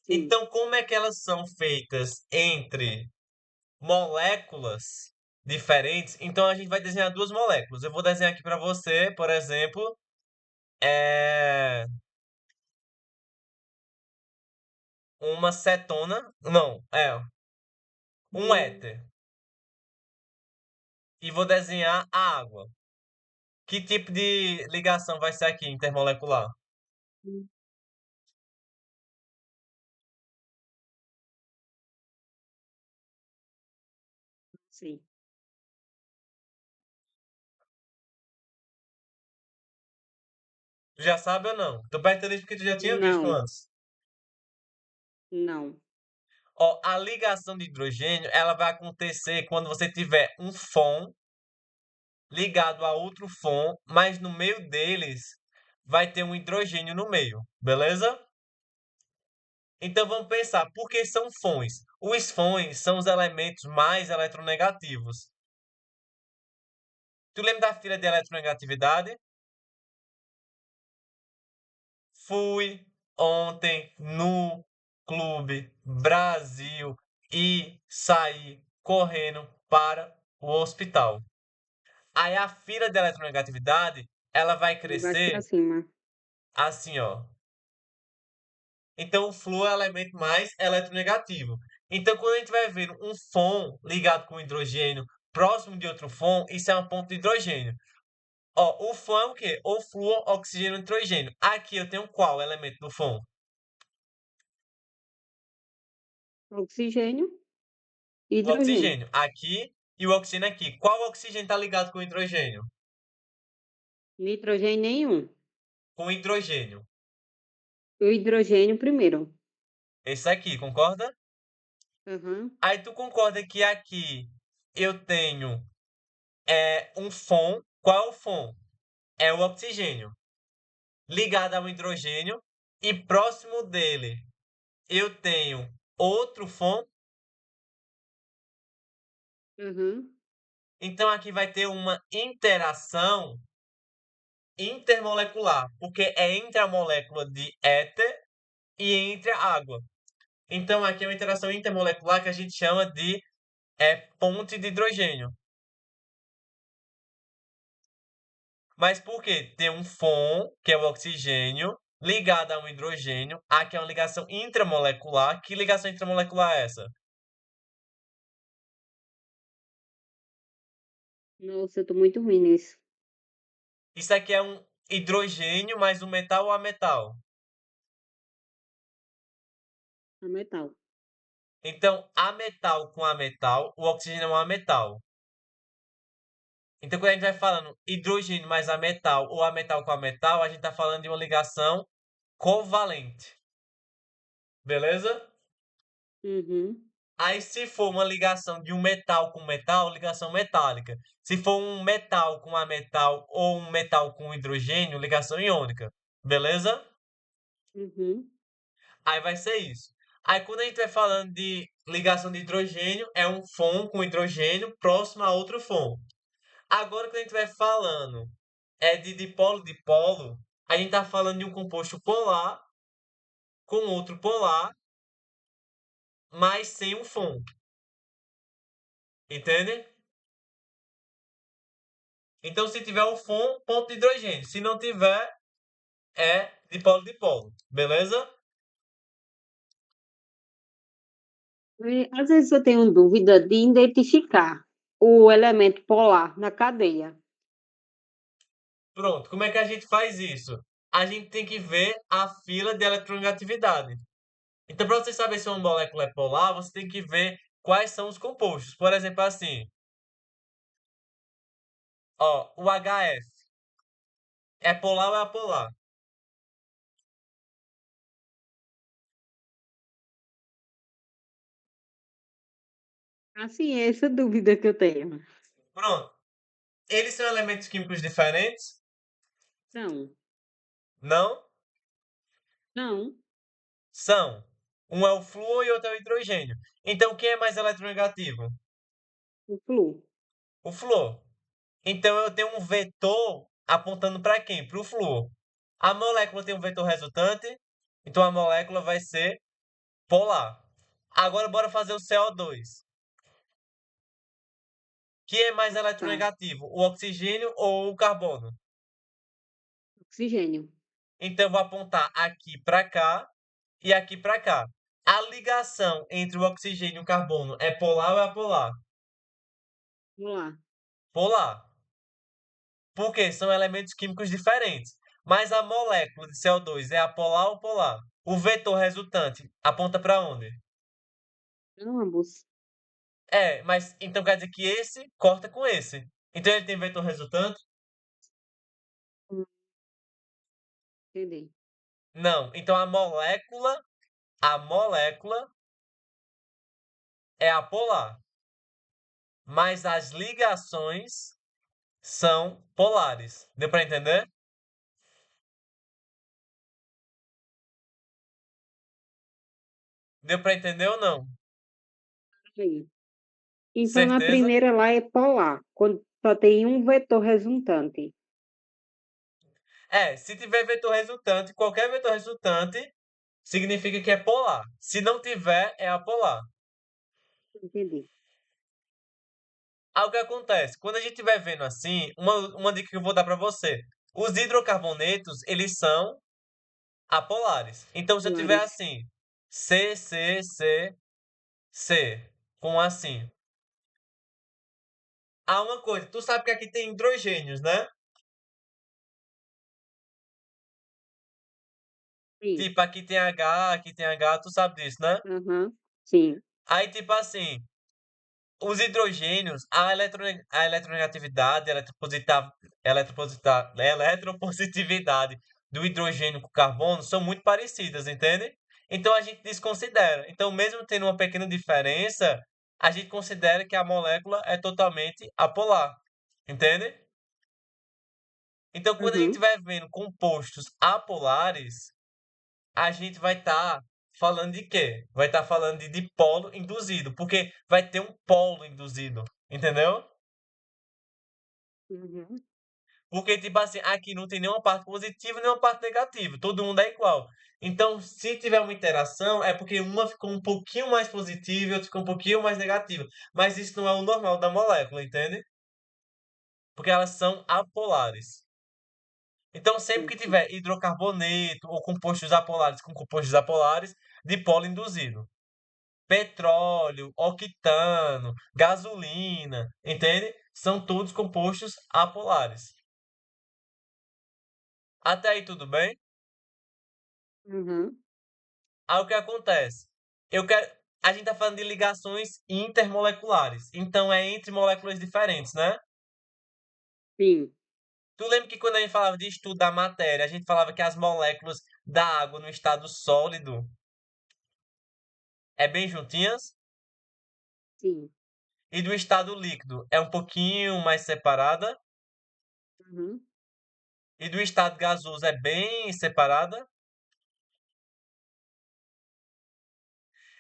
Sim. Então, como é que elas são feitas entre moléculas diferentes? Então, a gente vai desenhar duas moléculas. Eu vou desenhar aqui para você, por exemplo, é uma cetona, não, um éter. E vou desenhar a água. Que tipo de ligação vai ser aqui, intermolecular? Sim. Tu já sabe ou não? Tô perguntando isso porque tu já tinha visto Não, antes. não. Ó, a ligação de hidrogênio, ela vai acontecer quando você tiver um fóton ligado a outro fóton, mas no meio deles vai ter um hidrogênio no meio, beleza? Então vamos pensar, por que são fões? Os fões são os elementos mais eletronegativos. Tu lembra da fila de eletronegatividade? Fui ontem no clube Brasil e saí correndo para o hospital. Aí a fila de eletronegatividade, ela vai De baixo para crescer cima. assim, ó. Então, o flúor é o elemento mais eletronegativo. Então, quando a gente vai ver um fóton ligado com hidrogênio próximo de outro fóton, isso é uma ponta de hidrogênio. Ó, o fóton é o quê? O flúor, oxigênio, nitrogênio. Aqui eu tenho qual elemento do fóton? Oxigênio e O hidrogênio. oxigênio aqui e o oxigênio aqui. Qual oxigênio está ligado com hidrogênio? Nitrogênio nenhum. Com hidrogênio. O hidrogênio primeiro. Esse aqui, concorda? Aham. Aí tu concorda que aqui eu tenho um fóton. Qual é o fóton? É o oxigênio. Ligado ao hidrogênio. E próximo dele eu tenho outro fóton. Aham. Então aqui vai ter uma interação intermolecular. Porque é entre a molécula de éter e entre a água. Então aqui é uma interação intermolecular que a gente chama de ponte de hidrogênio. Mas por quê? Tem um fóton, que é o oxigênio, ligado a um hidrogênio. Aqui é uma ligação intramolecular. Que ligação intramolecular é essa? Nossa, eu tô muito ruim nisso. Isso aqui é um hidrogênio mais um metal ou ametal? A metal. Então, ametal com ametal, o oxigênio é um ametal. Então, quando a gente vai falando hidrogênio mais ametal ou ametal com ametal, a gente está falando de uma ligação covalente. Beleza? Uhum. Aí, se for uma ligação de um metal com metal, ligação metálica. Se for um metal com ametal ou um metal com hidrogênio, ligação iônica. Beleza? Uhum. Aí vai ser isso. Aí, quando a gente vai falando de ligação de hidrogênio, é um fóton com hidrogênio próximo a outro fóton. Agora, quando a gente vai falando de dipolo-dipolo, a gente está falando de um composto polar com outro polar, mas sem um fóton. Entende? Então, se tiver o fóton, ponto de hidrogênio. Se não tiver, é dipolo-dipolo. Beleza? Às vezes eu tenho dúvida de identificar o elemento polar na cadeia. Pronto. Como é que a gente faz isso? A gente tem que ver a fila de eletronegatividade. Então, para você saber se uma molécula é polar, você tem que ver quais são os compostos. Por exemplo, assim, ó, o HF é polar ou é apolar? Assim, é essa dúvida que eu tenho. Pronto. Eles são elementos químicos diferentes? Não, Não? não, São. Um é o flúor e outro é o hidrogênio. Então, quem é mais eletronegativo? o flúor. O flúor. Então, eu tenho um vetor apontando para quem? Para o flúor. A molécula tem um vetor resultante, então a molécula vai ser polar. Agora, bora fazer o CO2. Quem é mais Tá, eletronegativo? O oxigênio ou o carbono? oxigênio. Então, eu vou apontar aqui para cá e aqui para cá. A ligação entre o oxigênio e o carbono é polar ou é apolar? Vamos lá. Polar. Porque são elementos químicos diferentes. Mas a molécula de CO2 é apolar ou polar? O vetor resultante aponta para onde? Ambos. Mas então quer dizer que esse corta com esse. Então ele tem vetor resultante? entendi. Não, então a molécula é apolar, mas as ligações são polares. Deu para entender? Deu para entender ou não? Sim. Então a Certeza? primeira lá é polar, quando só tem um vetor resultante. É, se tiver vetor resultante, qualquer vetor resultante significa que é polar. Se não tiver, é apolar. Entendi. Aí o que acontece? Quando a gente estiver vendo assim, uma dica que eu vou dar para você. Os hidrocarbonetos, eles são apolares. Então, se eu tiver Polares. assim, C, C, C, C, com assim. Ah, uma coisa, tu sabe que aqui tem hidrogênios, né? Sim. Tipo, aqui tem H, tu sabe disso, né? Aham. Sim. Aí, tipo assim, os hidrogênios, a eletronegatividade, a eletropositividade do hidrogênio com carbono são muito parecidas, entende? Então a gente desconsidera. Então, mesmo tendo uma pequena diferença, a gente considera que a molécula é totalmente apolar, entende? Então, quando a gente Uhum. estiver vendo compostos apolares, a gente vai estar falando de quê? Vai estar falando de dipolo induzido, porque vai ter um polo induzido, entendeu? Uhum. Porque, tipo assim, aqui não tem nenhuma parte positiva e nenhuma parte negativa, todo mundo é igual. Então, se tiver uma interação, é porque uma ficou um pouquinho mais positiva e outra ficou um pouquinho mais negativa. Mas isso não é o normal da molécula, entende? Porque elas são apolares. Então, sempre que Certo. tiver hidrocarboneto ou compostos apolares com compostos apolares, dipolo induzido. Petróleo, octano, gasolina, entende? São todos compostos apolares. Até aí tudo bem? Uhum. Aí o que acontece? Eu quero, a gente tá falando de ligações intermoleculares, então é entre moléculas diferentes, né? Sim. Tu lembra que quando a gente falava de estudo da matéria, a gente falava que as moléculas da água no estado sólido é bem juntinhas Sim. e do estado líquido é um pouquinho mais separada Uhum. e do estado gasoso é bem separada?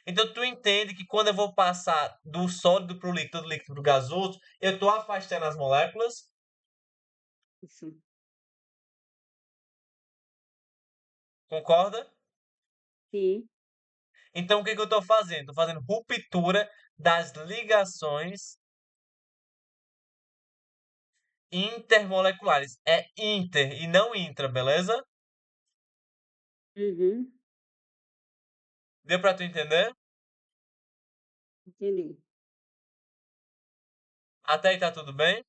Então tu entende que quando eu vou passar do sólido para o líquido, do líquido para o gasoso, eu estou afastando as moléculas, Isso. concorda? Sim. Então o que que eu estou fazendo? Estou fazendo ruptura das ligações intermoleculares. É inter e não intra, beleza? Uhum. Deu para tu entender? Entendi. Até aí tá tudo bem?